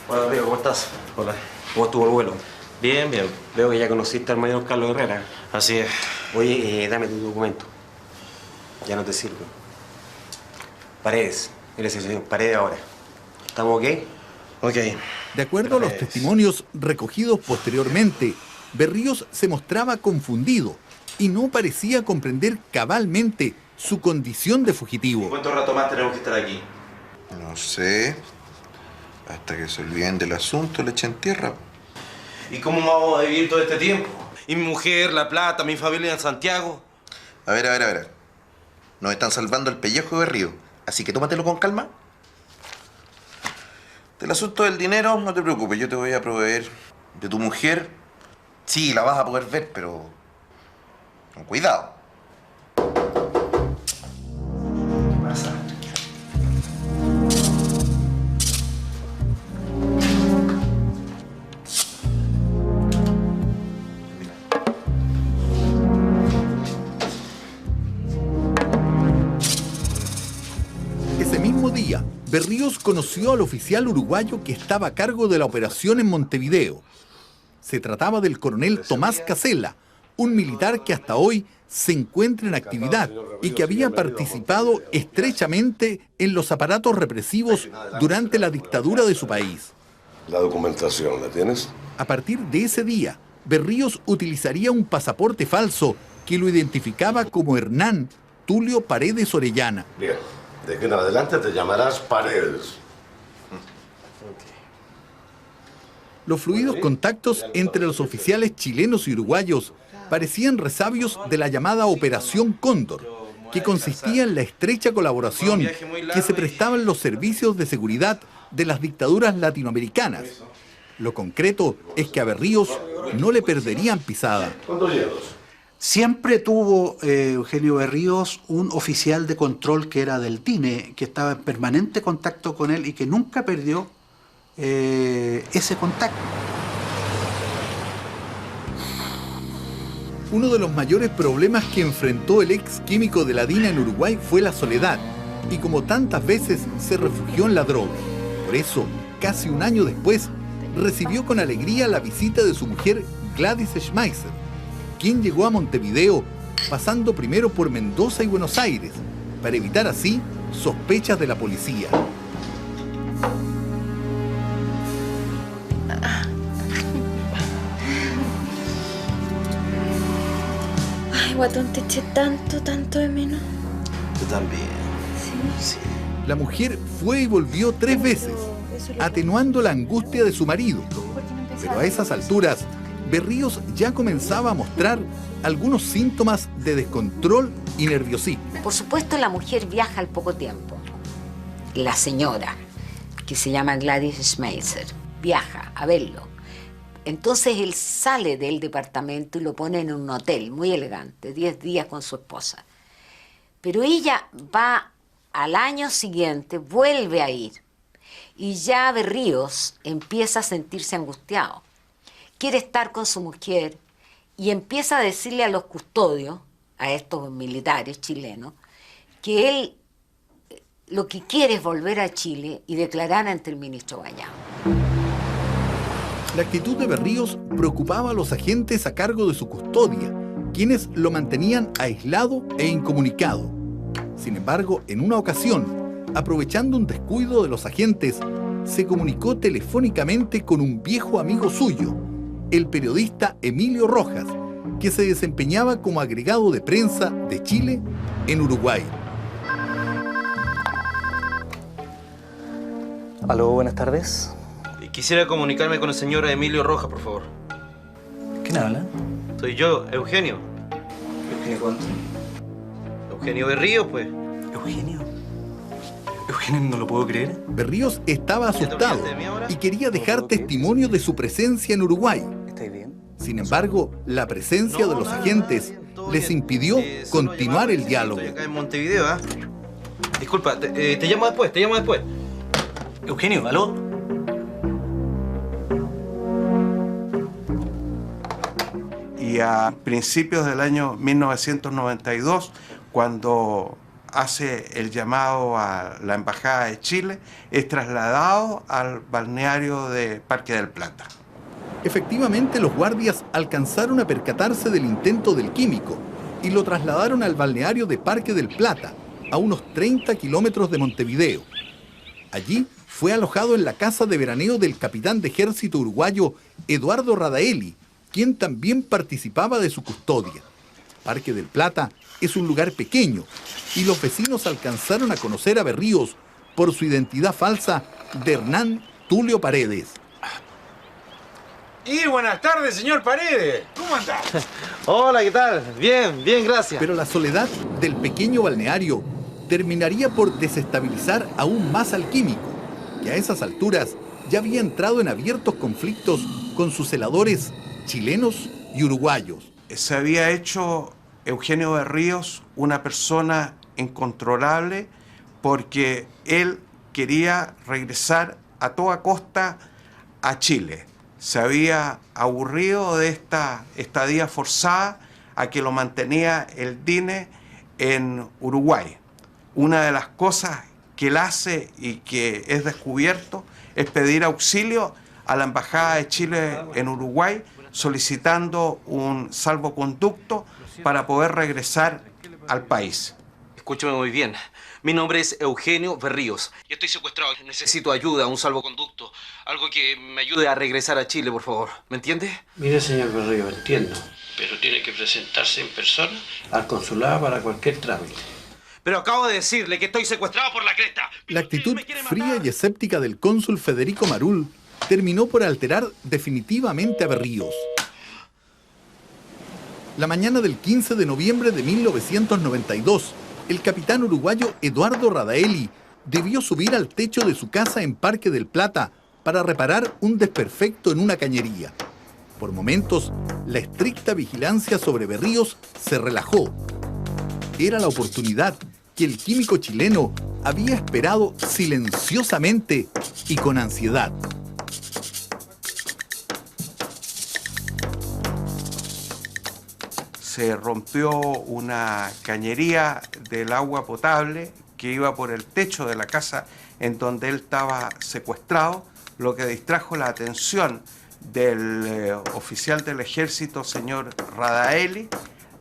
Hola, Rodrigo, ¿cómo estás? Hola. ¿Cómo estuvo el vuelo? Bien, bien. Veo que ya conociste al mayor Carlos Herrera. Así es. Oye, dame tu documento. Ya no te sirve. Paredes. Eres el señor Paredes ahora. ¿Estamos ok? Ok. De acuerdo a los testimonios recogidos posteriormente, Berríos se mostraba confundido y no parecía comprender cabalmente su condición de fugitivo. ¿Cuánto rato más tenemos que estar aquí? No sé. Hasta que se olviden del asunto, le echen tierra. ¿Y cómo vamos a vivir todo este tiempo? ¿Y mi mujer, la plata, mi familia en Santiago? A ver. Nos están salvando el pellejo de Berrío, así que tómatelo con calma. Del asunto del dinero, no te preocupes, yo te voy a proveer. De tu mujer, sí, la vas a poder ver, pero con cuidado. ¿Qué pasa? Ese mismo día, Berríos conoció al oficial uruguayo que estaba a cargo de la operación en Montevideo. Se trataba del coronel Tomás Casella, un militar que hasta hoy se encuentra en actividad y que había participado estrechamente en los aparatos represivos durante la dictadura de su país. ¿La documentación la tienes? A partir de ese día, Berríos utilizaría un pasaporte falso que lo identificaba como Hernán Tulio Paredes Orellana. Bien, de aquí en adelante te llamarás Paredes. Los fluidos contactos entre los oficiales chilenos y uruguayos parecían resabios de la llamada Operación Cóndor, que consistía en la estrecha colaboración que se prestaban los servicios de seguridad de las dictaduras latinoamericanas. Lo concreto es que a Berríos no le perderían pisada. Siempre tuvo Eugenio Berríos un oficial de control que era del TINE, que estaba en permanente contacto con él y que nunca perdió ese contacto. Uno de los mayores problemas que enfrentó el ex químico de la DINA en Uruguay fue la soledad, y como tantas veces se refugió en la droga. Por eso, casi un año después, recibió con alegría la visita de su mujer Gladys Schmeisser, quien llegó a Montevideo pasando primero por Mendoza y Buenos Aires, para evitar así sospechas de la policía. Ay, guatón, te eché tanto de menos. Yo también. Sí. La mujer fue y volvió 3 veces, atenuando la angustia de su marido. Pero a esas alturas, Berríos ya comenzaba a mostrar algunos síntomas de descontrol y nerviosismo. Por supuesto, la mujer viaja al poco tiempo. La señora, que se llama Gladys Schmeisser, viaja a verlo. Entonces él sale del departamento y lo pone en un hotel muy elegante, 10 días con su esposa. Pero ella va al año siguiente, vuelve a ir. Y ya Berríos empieza a sentirse angustiado. Quiere estar con su mujer y empieza a decirle a los custodios, a estos militares chilenos, que él lo que quiere es volver a Chile y declarar ante el ministro Bañado. La actitud de Berríos preocupaba a los agentes a cargo de su custodia, quienes lo mantenían aislado e incomunicado. Sin embargo, en una ocasión, aprovechando un descuido de los agentes, se comunicó telefónicamente con un viejo amigo suyo, el periodista Emilio Rojas, que se desempeñaba como agregado de prensa de Chile en Uruguay. Aló, buenas tardes. Quisiera comunicarme con el señor Emilio Rojas, por favor. ¿Quién habla? Soy yo, Eugenio. ¿Eugenio cuánto? Eugenio Berríos, pues. ¿Eugenio? Eugenio, no lo puedo creer. Berríos estaba asustado y quería dejar testimonio de su presencia en Uruguay. ¿Estáis bien? Sin embargo, la presencia de los agentes les impidió continuar el diálogo. Estoy acá en Montevideo, ¿ah? Disculpa, te llamo después, Eugenio, ¿aló? Y a principios del año 1992, cuando hace el llamado a la Embajada de Chile, es trasladado al balneario de Parque del Plata. Efectivamente, los guardias alcanzaron a percatarse del intento del químico y lo trasladaron al balneario de Parque del Plata, a unos 30 kilómetros de Montevideo. Allí fue alojado en la casa de veraneo del capitán de ejército uruguayo Eduardo Radaelli, quien también participaba de su custodia. Parque del Plata es un lugar pequeño y los vecinos alcanzaron a conocer a Berríos por su identidad falsa de Hernán Tulio Paredes. Y buenas tardes, señor Paredes. ¿Cómo anda? Hola, ¿qué tal? Bien, bien, gracias. Pero la soledad del pequeño balneario terminaría por desestabilizar aún más al químico, que a esas alturas ya había entrado en abiertos conflictos con sus celadores chilenos y uruguayos. Se había hecho Eugenio Berríos una persona incontrolable porque él quería regresar a toda costa a Chile. Se había aburrido de esta estadía forzada a que lo mantenía el DINE en Uruguay. Una de las cosas que él hace y que es descubierto es pedir auxilio a la Embajada de Chile en Uruguay solicitando un salvoconducto para poder regresar al país. Escúchame muy bien. Mi nombre es Eugenio Berríos. Yo estoy secuestrado. Necesito ayuda, un salvoconducto. Algo que me ayude a regresar a Chile, por favor. ¿Me entiende? Mire, señor Berríos, entiendo. Pero tiene que presentarse en persona al consulado para cualquier trámite. Pero acabo de decirle que estoy secuestrado por la cresta. La actitud fría y escéptica del cónsul Federico Marul terminó por alterar definitivamente a Berríos. La mañana del 15 de noviembre de 1992, el capitán uruguayo Eduardo Radaelli debió subir al techo de su casa en Parque del Plata para reparar un desperfecto en una cañería. Por momentos, la estricta vigilancia sobre Berríos se relajó. Era la oportunidad que el químico chileno había esperado silenciosamente y con ansiedad. Se rompió una cañería del agua potable que iba por el techo de la casa en donde él estaba secuestrado, lo que distrajo la atención del oficial del ejército, señor Radaelli,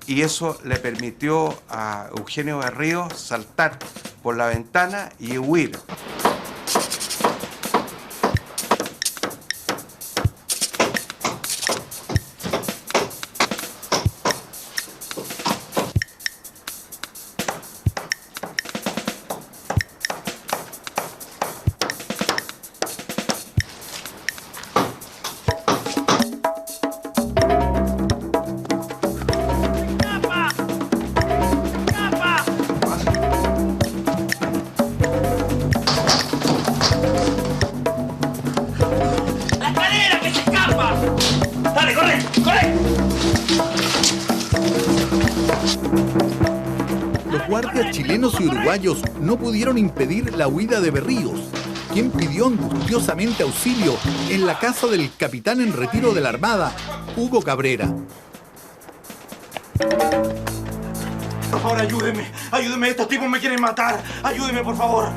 y eso le permitió a Eugenio Berríos saltar por la ventana y huir. Chilenos y uruguayos no pudieron impedir la huida de Berríos, quien pidió angustiosamente auxilio en la casa del capitán en retiro de la Armada, Hugo Cabrera. Por favor, ayúdeme, ayúdeme, estos tipos me quieren matar, ayúdeme, por favor.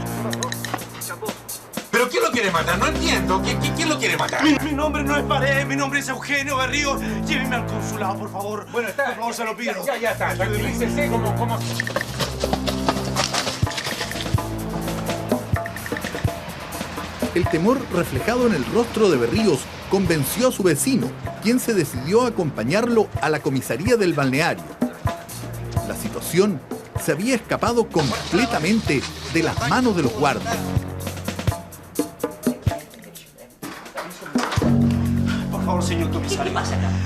¿Pero quién lo quiere matar? No entiendo. ¿Quién lo quiere matar? Mi nombre no es Paredes, mi nombre es Eugenio Berríos. Llévenme al consulado, por favor. Bueno, está. Por favor, se lo pido. Ya está. Tranquilícese, ¿cómo? El temor reflejado en el rostro de Berríos convenció a su vecino, quien se decidió a acompañarlo a la comisaría del balneario. La situación se había escapado completamente de las manos de los guardias. Por favor, señor comisario.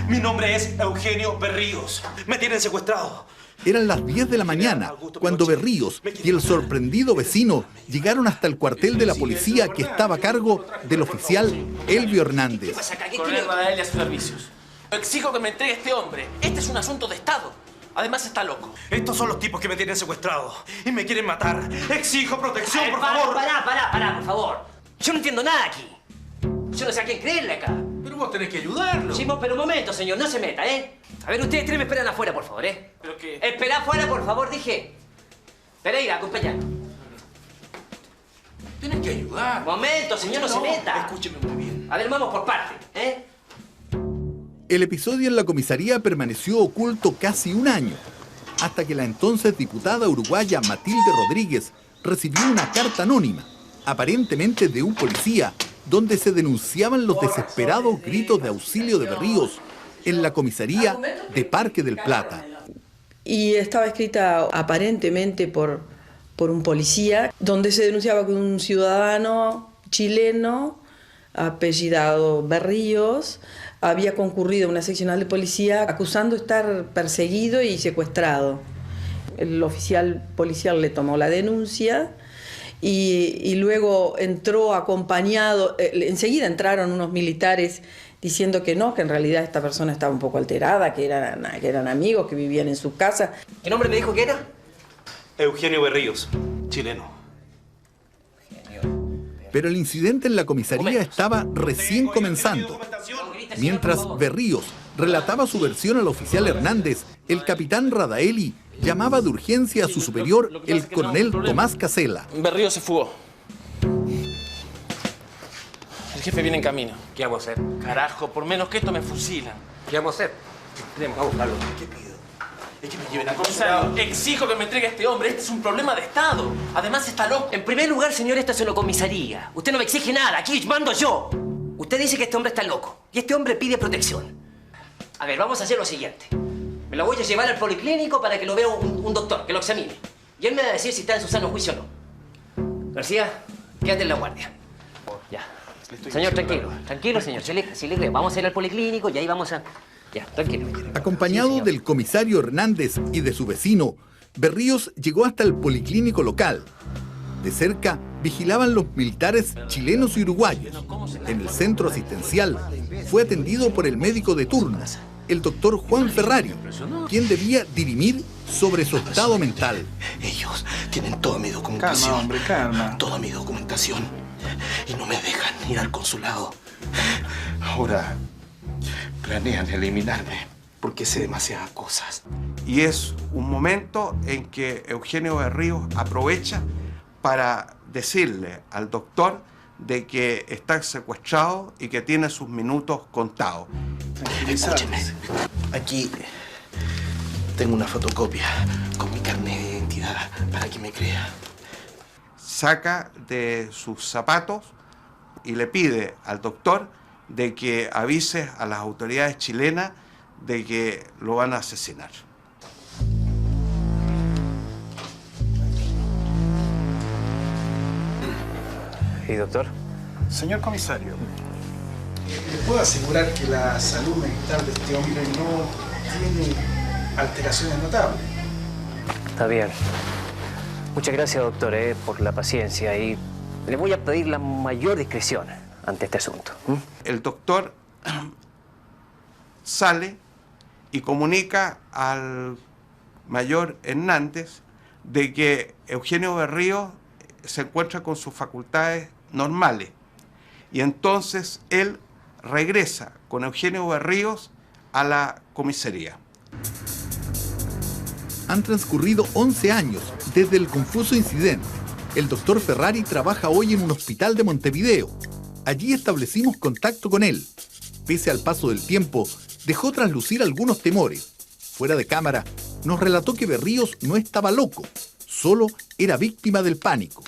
Mi nombre es Eugenio Berríos. Me tienen secuestrado. Eran las 10 de la mañana cuando Berríos y el sorprendido vecino llegaron hasta el cuartel de la policía que estaba a cargo del oficial Elvio Hernández. Coronel Radaelli a sus servicios. Exijo que me entregue a este hombre. Este es un asunto de Estado. Además está loco. Estos son los tipos que me tienen secuestrado y me quieren matar. Exijo protección, por favor. Pará, por favor. Yo no entiendo nada aquí. Yo no sé a quién creerle acá. Pero vos tenés que ayudarlo. Sí, pero un momento, señor, no se meta, ¿eh? A ver, ustedes tres me esperan afuera, por favor, ¿eh? ¿Pero qué? Esperá afuera, por favor, dije. Pereira, acompañando. Tenés que ayudar. Momento, señor, no se meta. Escúcheme muy bien. A ver, vamos por parte, ¿eh? El episodio en la comisaría permaneció oculto casi un año, hasta que la entonces diputada uruguaya Matilde Rodríguez recibió una carta anónima, aparentemente de un policía, donde se denunciaban los desesperados gritos de auxilio de Berríos en la comisaría de Parque del Plata. Y estaba escrita aparentemente por un policía, donde se denunciaba que un ciudadano chileno, apellidado Berríos, había concurrido a una seccional de policía acusando estar perseguido y secuestrado. El oficial policial le tomó la denuncia y luego entró acompañado, enseguida entraron unos militares diciendo que no, que en realidad esta persona estaba un poco alterada, que eran amigos, que vivían en su casa. ¿Qué nombre me dijo que era? Eugenio Berríos, chileno. Pero el incidente en la comisaría estaba recién comenzando. Mientras Berríos relataba su versión al oficial Hernández, el capitán Radaeli llamaba de urgencia a su superior, el coronel Tomás Casella. Berríos se fugó. El jefe viene en camino. ¿Qué vamos a hacer? Carajo, por menos que esto me fusilan. ¿Qué vamos a hacer? Tenemos que buscarlo. ¿Qué pido? Es que me lleven a comisario. Exijo que me entregue a este hombre. Este es un problema de Estado. Además está loco. En primer lugar, señor, esto es una comisaría. Usted no me exige nada. Aquí mando yo. Usted dice que este hombre está loco. Y este hombre pide protección. A ver, vamos a hacer lo siguiente. Me lo voy a llevar al policlínico para que lo vea un doctor, que lo examine. Y él me va a decir si está en su sano juicio o no. García, quédate en la guardia. Ya. Señor, tranquilo. Tranquilo, señor. Si le creo. Vamos a ir al policlínico y ahí vamos a... Ya, tranquilo. Acompañado del comisario Hernández y de su vecino, Berríos llegó hasta el policlínico local. De cerca vigilaban los militares chilenos y uruguayos. En el centro asistencial fue atendido por el médico de turno, el doctor Juan Ferrari, quien debía dirimir sobre su estado mental. Ellos tienen toda mi documentación. Calma, hombre, calma. Toda mi documentación. Y no me dejan ir al consulado. Ahora planean eliminarme porque sé demasiadas cosas. Y es un momento en que Eugenio Berríos aprovecha para decirle al doctor de que está secuestrado y que tiene sus minutos contados. Escúcheme, aquí tengo una fotocopia con mi carnet de identidad para que me crea. Saca de sus zapatos y le pide al doctor de que avise a las autoridades chilenas de que lo van a asesinar. ¿Y doctor? Señor comisario, le puedo asegurar que la salud mental de este hombre no tiene alteraciones notables. Está bien. Muchas gracias, doctor, por la paciencia y le voy a pedir la mayor discreción ante este asunto. El doctor sale y comunica al mayor Hernández de que Eugenio Berríos se encuentra con sus facultades normales. Y entonces él regresa con Eugenio Berríos a la comisaría. Han transcurrido 11 años desde el confuso incidente. El doctor Ferrari trabaja hoy en un hospital de Montevideo. Allí establecimos contacto con él. Pese al paso del tiempo, dejó traslucir algunos temores. Fuera de cámara, nos relató que Berríos no estaba loco, solo era víctima del pánico.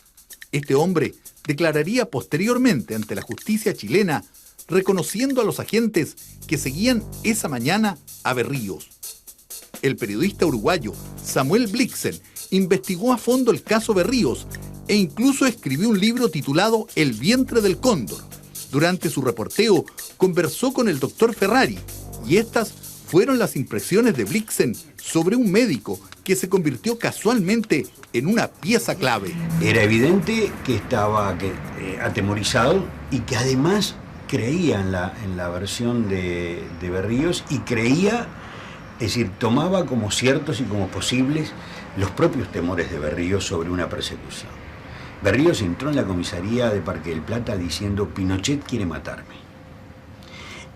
Este hombre declararía posteriormente ante la justicia chilena, reconociendo a los agentes que seguían esa mañana a Berríos. El periodista uruguayo Samuel Blixen investigó a fondo el caso Berríos e incluso escribió un libro titulado El vientre del cóndor. Durante su reporteo conversó con el doctor Ferrari y estas fueron las impresiones de Blixen sobre un médico que se convirtió casualmente en una pieza clave. Era evidente que estaba atemorizado y que además creía en la versión de Berríos y creía, es decir, tomaba como ciertos y como posibles los propios temores de Berríos sobre una persecución. Berríos entró en la comisaría de Parque del Plata diciendo Pinochet quiere matarme.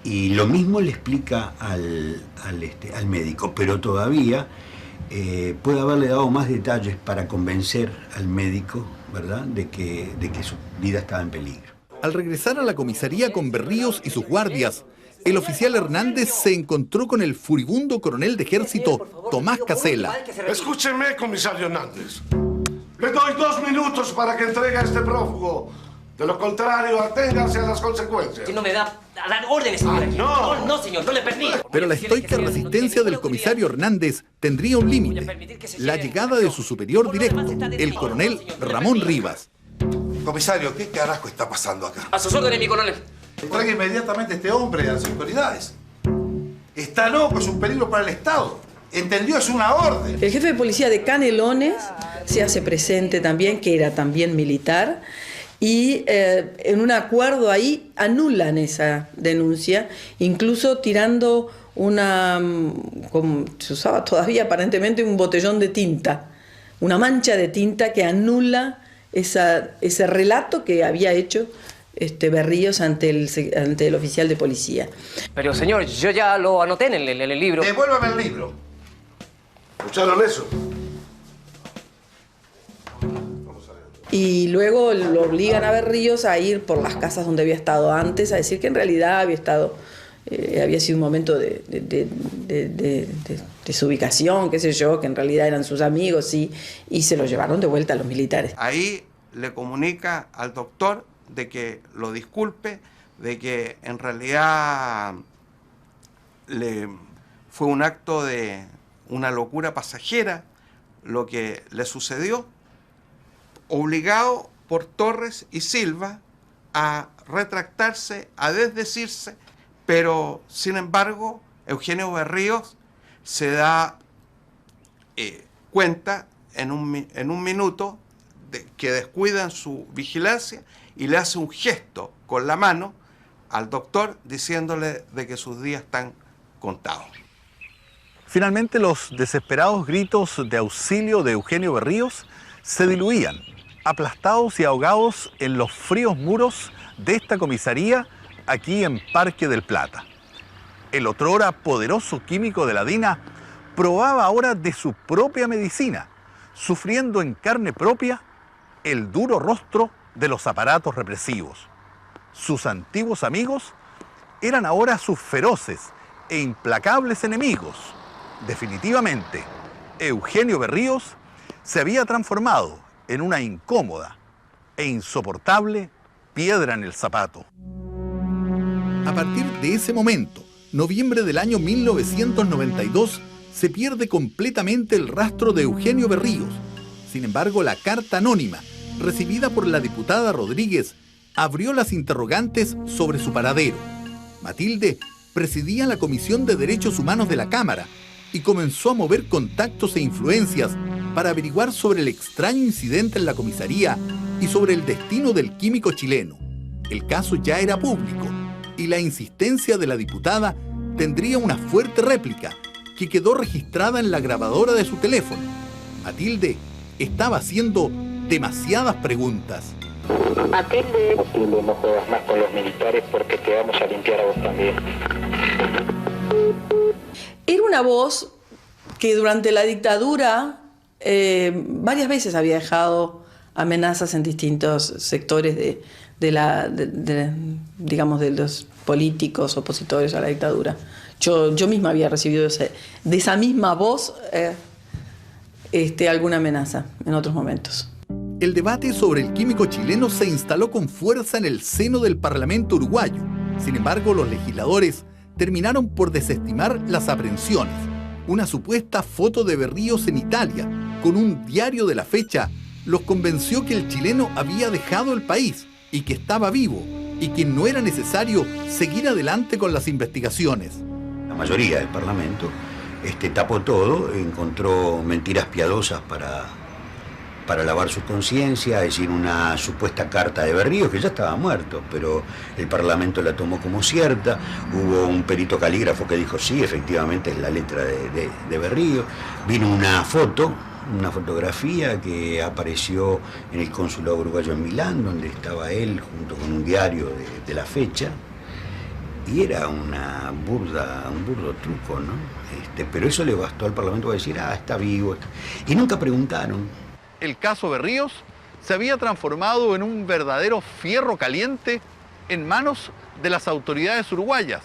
Y lo mismo le explica al médico, pero todavía puede haberle dado más detalles para convencer al médico, ¿verdad?, de que su vida estaba en peligro. Al regresar a la comisaría con Berríos y sus guardias, el oficial Hernández se encontró con el furibundo coronel de ejército Tomás Casella. Escúcheme, comisario Hernández. Le doy 2 minutos para que entregue a este prófugo. De lo contrario, aténgase a las consecuencias. Que no me da a dar órdenes, señor. No. No, señor, no le permito. Pero la estoica resistencia del comisario Hernández tendría un límite: la llegada de su superior directo, el coronel Ramón Rivas. Comisario, ¿qué carajo está pasando acá? A sus órdenes, mi coronel. Traiga inmediatamente a este hombre a las autoridades. Está loco, es un peligro para el Estado. ¿Entendió? Es una orden. El jefe de policía de Canelones se hace presente también, que era también militar, y en un acuerdo ahí anulan esa denuncia, incluso tirando como se usaba todavía aparentemente, un botellón de tinta, una mancha de tinta que anula ese relato que había hecho Berríos ante el oficial de policía. Pero señor, yo ya lo anoté en el libro. Devuélvame el libro. ¿Escucharon eso? Y luego lo obligan a Berríos a ir por las casas donde había estado antes, a decir que en realidad había sido un momento de su ubicación, qué sé yo, que en realidad eran sus amigos, y se lo llevaron de vuelta a los militares. Ahí le comunica al doctor de que lo disculpe, de que en realidad fue un acto de una locura pasajera lo que le sucedió, obligado por Torres y Silva a retractarse, a desdecirse, pero sin embargo Eugenio Berríos se da cuenta en un minuto de que descuidan su vigilancia y le hace un gesto con la mano al doctor diciéndole de que sus días están contados. Finalmente, los desesperados gritos de auxilio de Eugenio Berríos se diluían, aplastados y ahogados en los fríos muros de esta comisaría aquí en Parque del Plata. El otrora poderoso químico de la DINA probaba ahora de su propia medicina, sufriendo en carne propia el duro rostro de los aparatos represivos. Sus antiguos amigos eran ahora sus feroces e implacables enemigos. Definitivamente, Eugenio Berríos se había transformado en una incómoda e insoportable piedra en el zapato. A partir de ese momento, noviembre del año 1992, se pierde completamente el rastro de Eugenio Berríos. Sin embargo, la carta anónima, recibida por la diputada Rodríguez, abrió las interrogantes sobre su paradero. Matilde presidía la Comisión de Derechos Humanos de la Cámara y comenzó a mover contactos e influencias para averiguar sobre el extraño incidente en la comisaría y sobre el destino del químico chileno. El caso ya era público y la insistencia de la diputada tendría una fuerte réplica que quedó registrada en la grabadora de su teléfono. Matilde estaba haciendo demasiadas preguntas. Matilde, no juegas más con los militares porque te vamos a limpiar a vos también. Era una voz que durante la dictadura varias veces había dejado amenazas en distintos sectores digamos, de los políticos opositores a la dictadura. Yo misma había recibido de esa misma voz alguna amenaza en otros momentos. El debate sobre el químico chileno se instaló con fuerza en el seno del Parlamento uruguayo. Sin embargo, los legisladores terminaron por desestimar las aprehensiones. Una supuesta foto de Berríos en Italia, con un diario de la fecha, los convenció que el chileno había dejado el país y que estaba vivo y que no era necesario seguir adelante con las investigaciones. La mayoría del Parlamento tapó todo, encontró mentiras piadosas para lavar su conciencia, es decir, una supuesta carta de Berríos, que ya estaba muerto, pero el Parlamento la tomó como cierta. Hubo un perito calígrafo que dijo, sí, efectivamente es la letra de Berríos. Vino una fotografía que apareció en el consulado uruguayo en Milán, donde estaba él junto con un diario de la fecha, y era un burdo truco, ¿no? Pero eso le bastó al Parlamento para decir, está vivo, y nunca preguntaron. El caso Berríos se había transformado en un verdadero fierro caliente en manos de las autoridades uruguayas,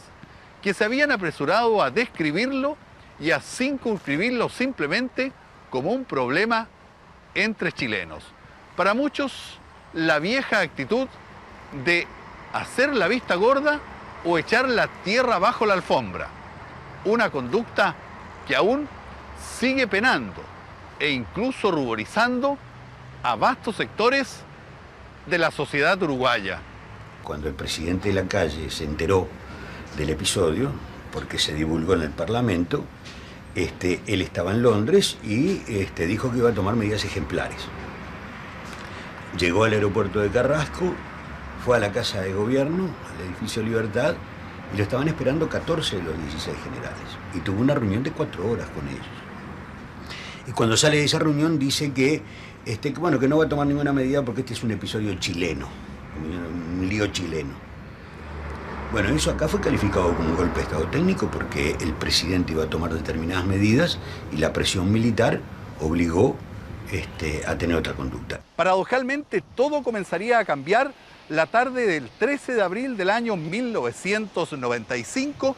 que se habían apresurado a describirlo y a circunscribirlo simplemente como un problema entre chilenos. Para muchos, la vieja actitud de hacer la vista gorda o echar la tierra bajo la alfombra, una conducta que aún sigue penando e incluso ruborizando a vastos sectores de la sociedad uruguaya. cuando el presidente Lacalle se enteró del episodio, porque se divulgó en el Parlamento, él estaba en Londres y dijo que iba a tomar medidas ejemplares. Llegó al aeropuerto de Carrasco, fue a la Casa de Gobierno, al edificio Libertad, y lo estaban esperando 14 de los 16 generales. Y tuvo una reunión de 4 horas con ellos. Y cuando sale de esa reunión dice que no va a tomar ninguna medida porque este es un episodio chileno, un lío chileno. Bueno, eso acá fue calificado como un golpe de Estado técnico porque el presidente iba a tomar determinadas medidas y la presión militar obligó a tener otra conducta. Paradojalmente, todo comenzaría a cambiar la tarde del 13 de abril del año 1995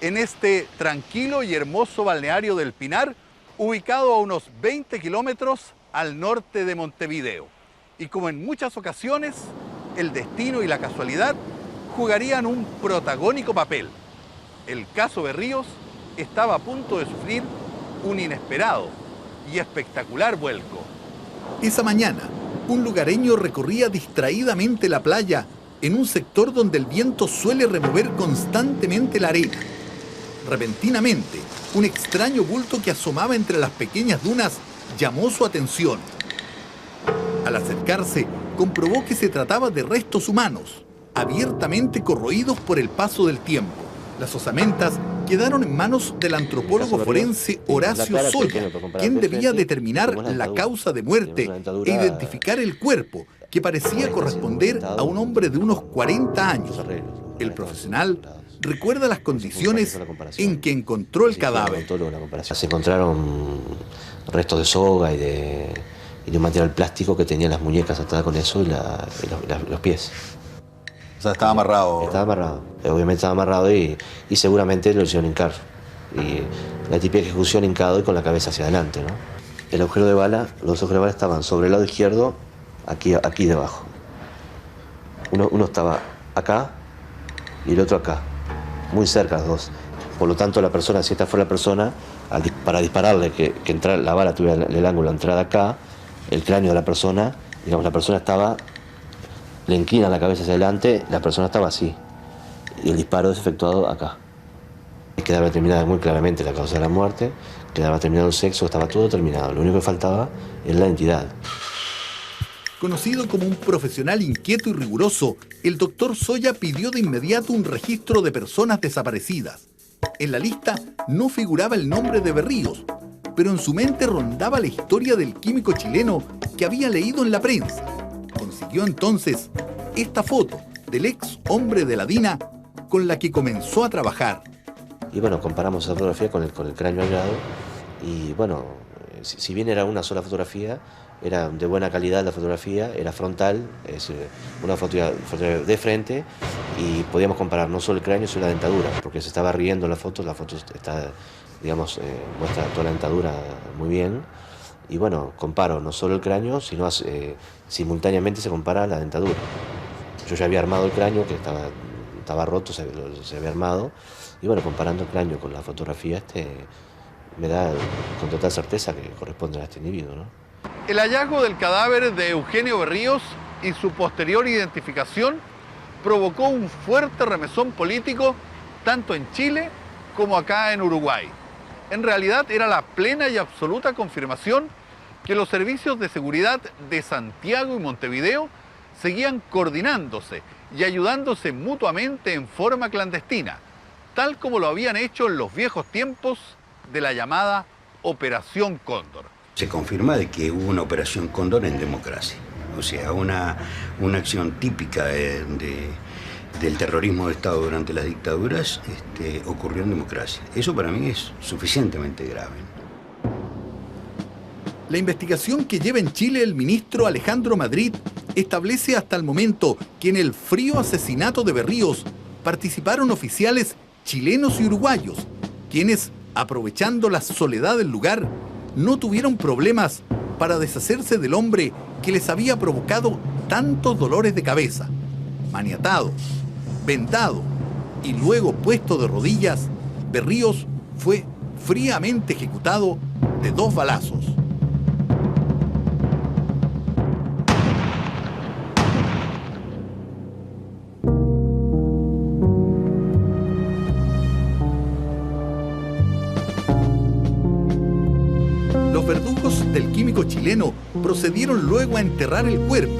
en este tranquilo y hermoso balneario del Pinar, ubicado a unos 20 kilómetros al norte de Montevideo. Y como en muchas ocasiones, el destino y la casualidad jugarían un protagónico papel. El caso Berríos estaba a punto de sufrir un inesperado y espectacular vuelco. Esa mañana, un lugareño recorría distraídamente la playa en un sector donde el viento suele remover constantemente la arena. Repentinamente, un extraño bulto que asomaba entre las pequeñas dunas llamó su atención. Al acercarse, comprobó que se trataba de restos humanos, abiertamente corroídos por el paso del tiempo. Las osamentas quedaron en manos del antropólogo forense Horacio Soya, quien debía determinar la causa de muerte e identificar el cuerpo, que parecía corresponder a un hombre de unos 40 años. El profesional recuerda las condiciones en que encontró el cadáver. Se encontraron restos de soga y de un material plástico que tenía las muñecas atadas con eso y los pies. O sea, estaba amarrado. Estaba amarrado. Obviamente estaba amarrado y seguramente lo hicieron hincar. Y la típica ejecución hincado y con la cabeza hacia adelante, ¿no? El agujero de bala, los agujeros de bala estaban sobre el lado izquierdo, aquí debajo. Uno estaba acá y el otro acá, muy cerca los dos. Por lo tanto, la persona, si esta fue la persona, para dispararle, que la bala tuviera el ángulo de entrada acá, el cráneo de la persona, digamos, la persona estaba, le inclinan la cabeza hacia adelante, la persona estaba así. Y el disparo es efectuado acá. Y quedaba determinada muy claramente la causa de la muerte, quedaba terminado el sexo, estaba todo terminado. Lo único que faltaba es la entidad. Conocido como un profesional inquieto y riguroso, el doctor Soya pidió de inmediato un registro de personas desaparecidas. En la lista no figuraba el nombre de Berríos, pero en su mente rondaba la historia del químico chileno que había leído en la prensa. Consiguió entonces esta foto del ex hombre de la DINA con la que comenzó a trabajar. Y bueno, comparamos esa fotografía con el cráneo hallado y bueno, si bien era una sola fotografía, era de buena calidad la fotografía, era frontal, es decir, una fotografía de frente y podíamos comparar no solo el cráneo, sino la dentadura, porque se estaba riendo la foto está, digamos, muestra toda la dentadura muy bien. Y bueno, comparo no solo el cráneo, sino simultáneamente se compara la dentadura. Yo ya había armado el cráneo, que estaba roto, se había armado. Y bueno, comparando el cráneo con la fotografía, me da con total certeza que corresponde a este individuo, ¿no? El hallazgo del cadáver de Eugenio Berríos y su posterior identificación provocó un fuerte remesón político tanto en Chile como acá en Uruguay. En realidad era la plena y absoluta confirmación que los servicios de seguridad de Santiago y Montevideo seguían coordinándose y ayudándose mutuamente en forma clandestina, tal como lo habían hecho en los viejos tiempos de la llamada Operación Cóndor. Se confirma de que hubo una Operación Cóndor en democracia, o sea, una acción típica del terrorismo de Estado durante las dictaduras ocurrió en democracia. Eso para mí es suficientemente grave. La investigación que lleva en Chile el ministro Alejandro Madrid establece hasta el momento que en el frío asesinato de Berríos participaron oficiales chilenos y uruguayos, quienes, aprovechando la soledad del lugar, no tuvieron problemas para deshacerse del hombre que les había provocado tantos dolores de cabeza. Maniatado, vendado y luego puesto de rodillas, Berríos fue fríamente ejecutado de 2 balazos. chileno procedieron luego a enterrar el cuerpo,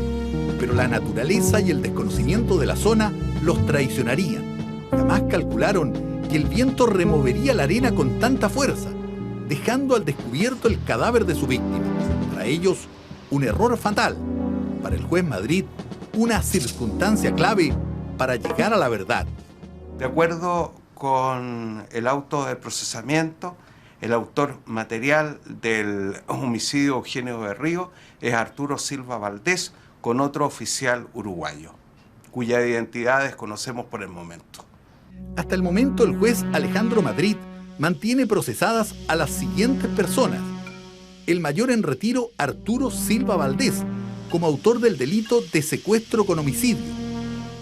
pero la naturaleza y el desconocimiento de la zona los traicionarían. Jamás calcularon que el viento removería la arena con tanta fuerza, dejando al descubierto el cadáver de su víctima. Para ellos, un error fatal. Para el juez Madrid, una circunstancia clave para llegar a la verdad. De acuerdo con el auto de procesamiento, el autor material del homicidio Eugenio Berrío es Arturo Silva Valdés, con otro oficial uruguayo, cuya identidad desconocemos por el momento. Hasta el momento, el juez Alejandro Madrid mantiene procesadas a las siguientes personas. El mayor en retiro Arturo Silva Valdés, como autor del delito de secuestro con homicidio.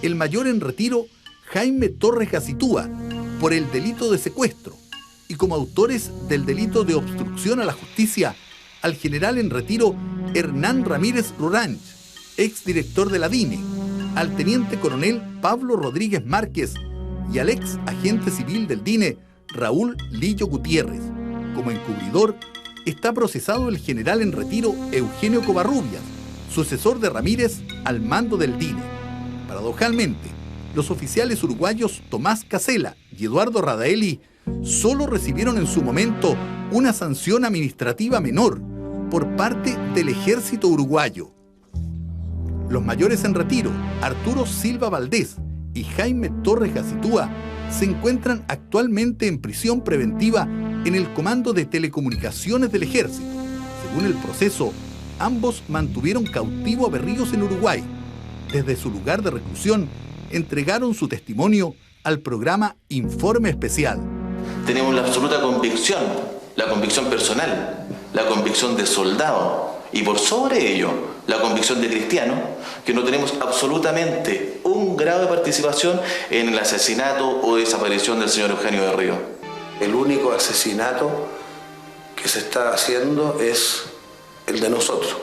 El mayor en retiro Jaime Torres Gacitúa, por el delito de secuestro. Y como autores del delito de obstrucción a la justicia, al general en retiro Hernán Ramírez Ruranch, exdirector de la DINE, al teniente coronel Pablo Rodríguez Márquez y al ex agente civil del DINE, Raúl Lillo Gutiérrez. Como encubridor está procesado el general en retiro Eugenio Covarrubias, sucesor de Ramírez al mando del DINE. Paradojalmente, los oficiales uruguayos Tomás Casela y Eduardo Radaeli solo recibieron en su momento una sanción administrativa menor por parte del ejército uruguayo. Los mayores en retiro, Arturo Silva Valdés y Jaime Torres Gacitúa, se encuentran actualmente en prisión preventiva en el Comando de Telecomunicaciones del Ejército. Según el proceso, ambos mantuvieron cautivo a Berríos en Uruguay. Desde su lugar de reclusión, entregaron su testimonio al programa Informe Especial. Tenemos la absoluta convicción, la convicción personal, la convicción de soldado y por sobre ello, la convicción de cristiano, que no tenemos absolutamente un grado de participación en el asesinato o desaparición del señor Eugenio Berrío. El único asesinato que se está haciendo es el de nosotros,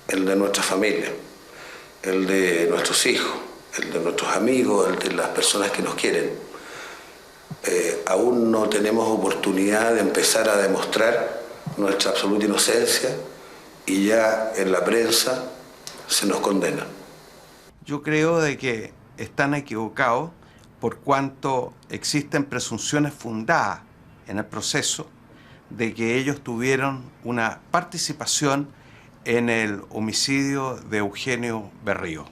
el de nuestra familia, el de nuestros hijos, el de nuestros amigos, el de las personas que nos quieren. Aún no tenemos oportunidad de empezar a demostrar nuestra absoluta inocencia y ya en la prensa se nos condena. Yo creo de que están equivocados por cuanto existen presunciones fundadas en el proceso de que ellos tuvieron una participación en el homicidio de Eugenio Berrío.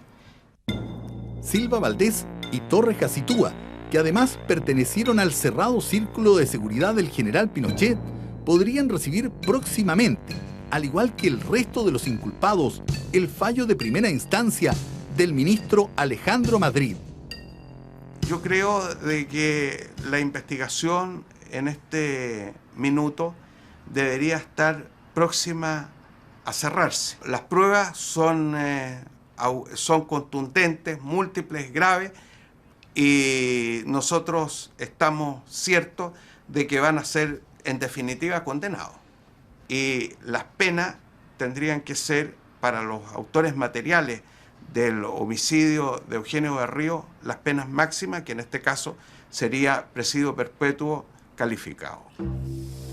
Silva Valdés y Torres Gacitúa, que además pertenecieron al cerrado círculo de seguridad del general Pinochet, podrían recibir próximamente, al igual que el resto de los inculpados, el fallo de primera instancia del ministro Alejandro Madrid. Yo creo de que la investigación en este minuto debería estar próxima a cerrarse. Las pruebas son contundentes, múltiples, graves, y nosotros estamos ciertos de que van a ser en definitiva condenados. Y las penas tendrían que ser para los autores materiales del homicidio de Eugenio Berrío las penas máximas, que en este caso sería presidio perpetuo calificado.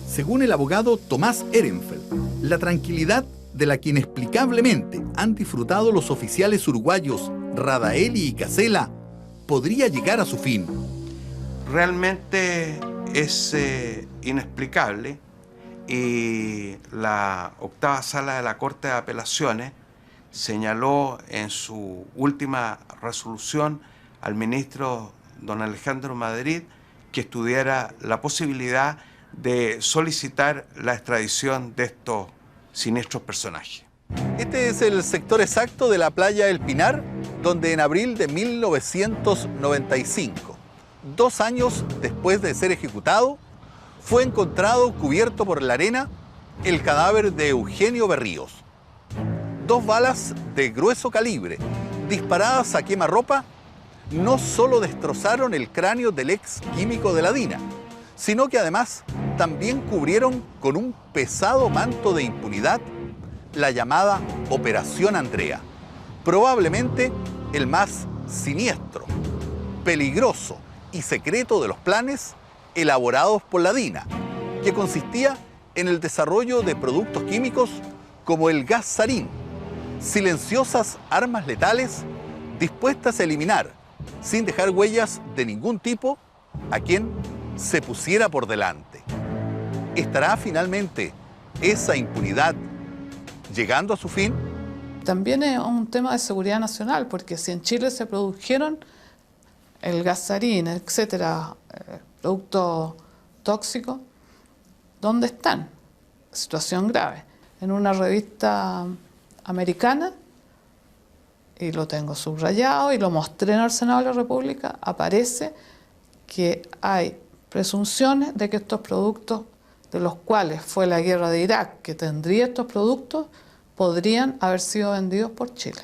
Según el abogado Tomás Ehrenfeld, la tranquilidad de la que inexplicablemente han disfrutado los oficiales uruguayos Radaeli y Casela podría llegar a su fin. Realmente es inexplicable, y la octava sala de la Corte de Apelaciones señaló en su última resolución al ministro don Alejandro Madrid que estudiara la posibilidad de solicitar la extradición de estos siniestros personajes. Este es el sector exacto de la playa El Pinar, donde en abril de 1995, 2 años después de ser ejecutado, fue encontrado cubierto por la arena el cadáver de Eugenio Berríos. 2 balas de grueso calibre, disparadas a quemarropa, no solo destrozaron el cráneo del ex químico de la DINA, sino que además también cubrieron con un pesado manto de impunidad la llamada Operación Andrea, probablemente el más siniestro, peligroso y secreto de los planes elaborados por la DINA, que consistía en el desarrollo de productos químicos como el gas sarín, silenciosas armas letales dispuestas a eliminar, sin dejar huellas de ningún tipo, a quien se pusiera por delante. ¿Estará finalmente esa impunidad llegando a su fin? También es un tema de seguridad nacional, porque si en Chile se produjeron el gas sarín, etcétera, productos tóxicos, ¿dónde están? Situación grave. En una revista americana, y lo tengo subrayado y lo mostré en el Senado de la República, aparece que hay presunciones de que estos productos, de los cuales fue la guerra de Irak, que tendría estos productos, podrían haber sido vendidos por Chile.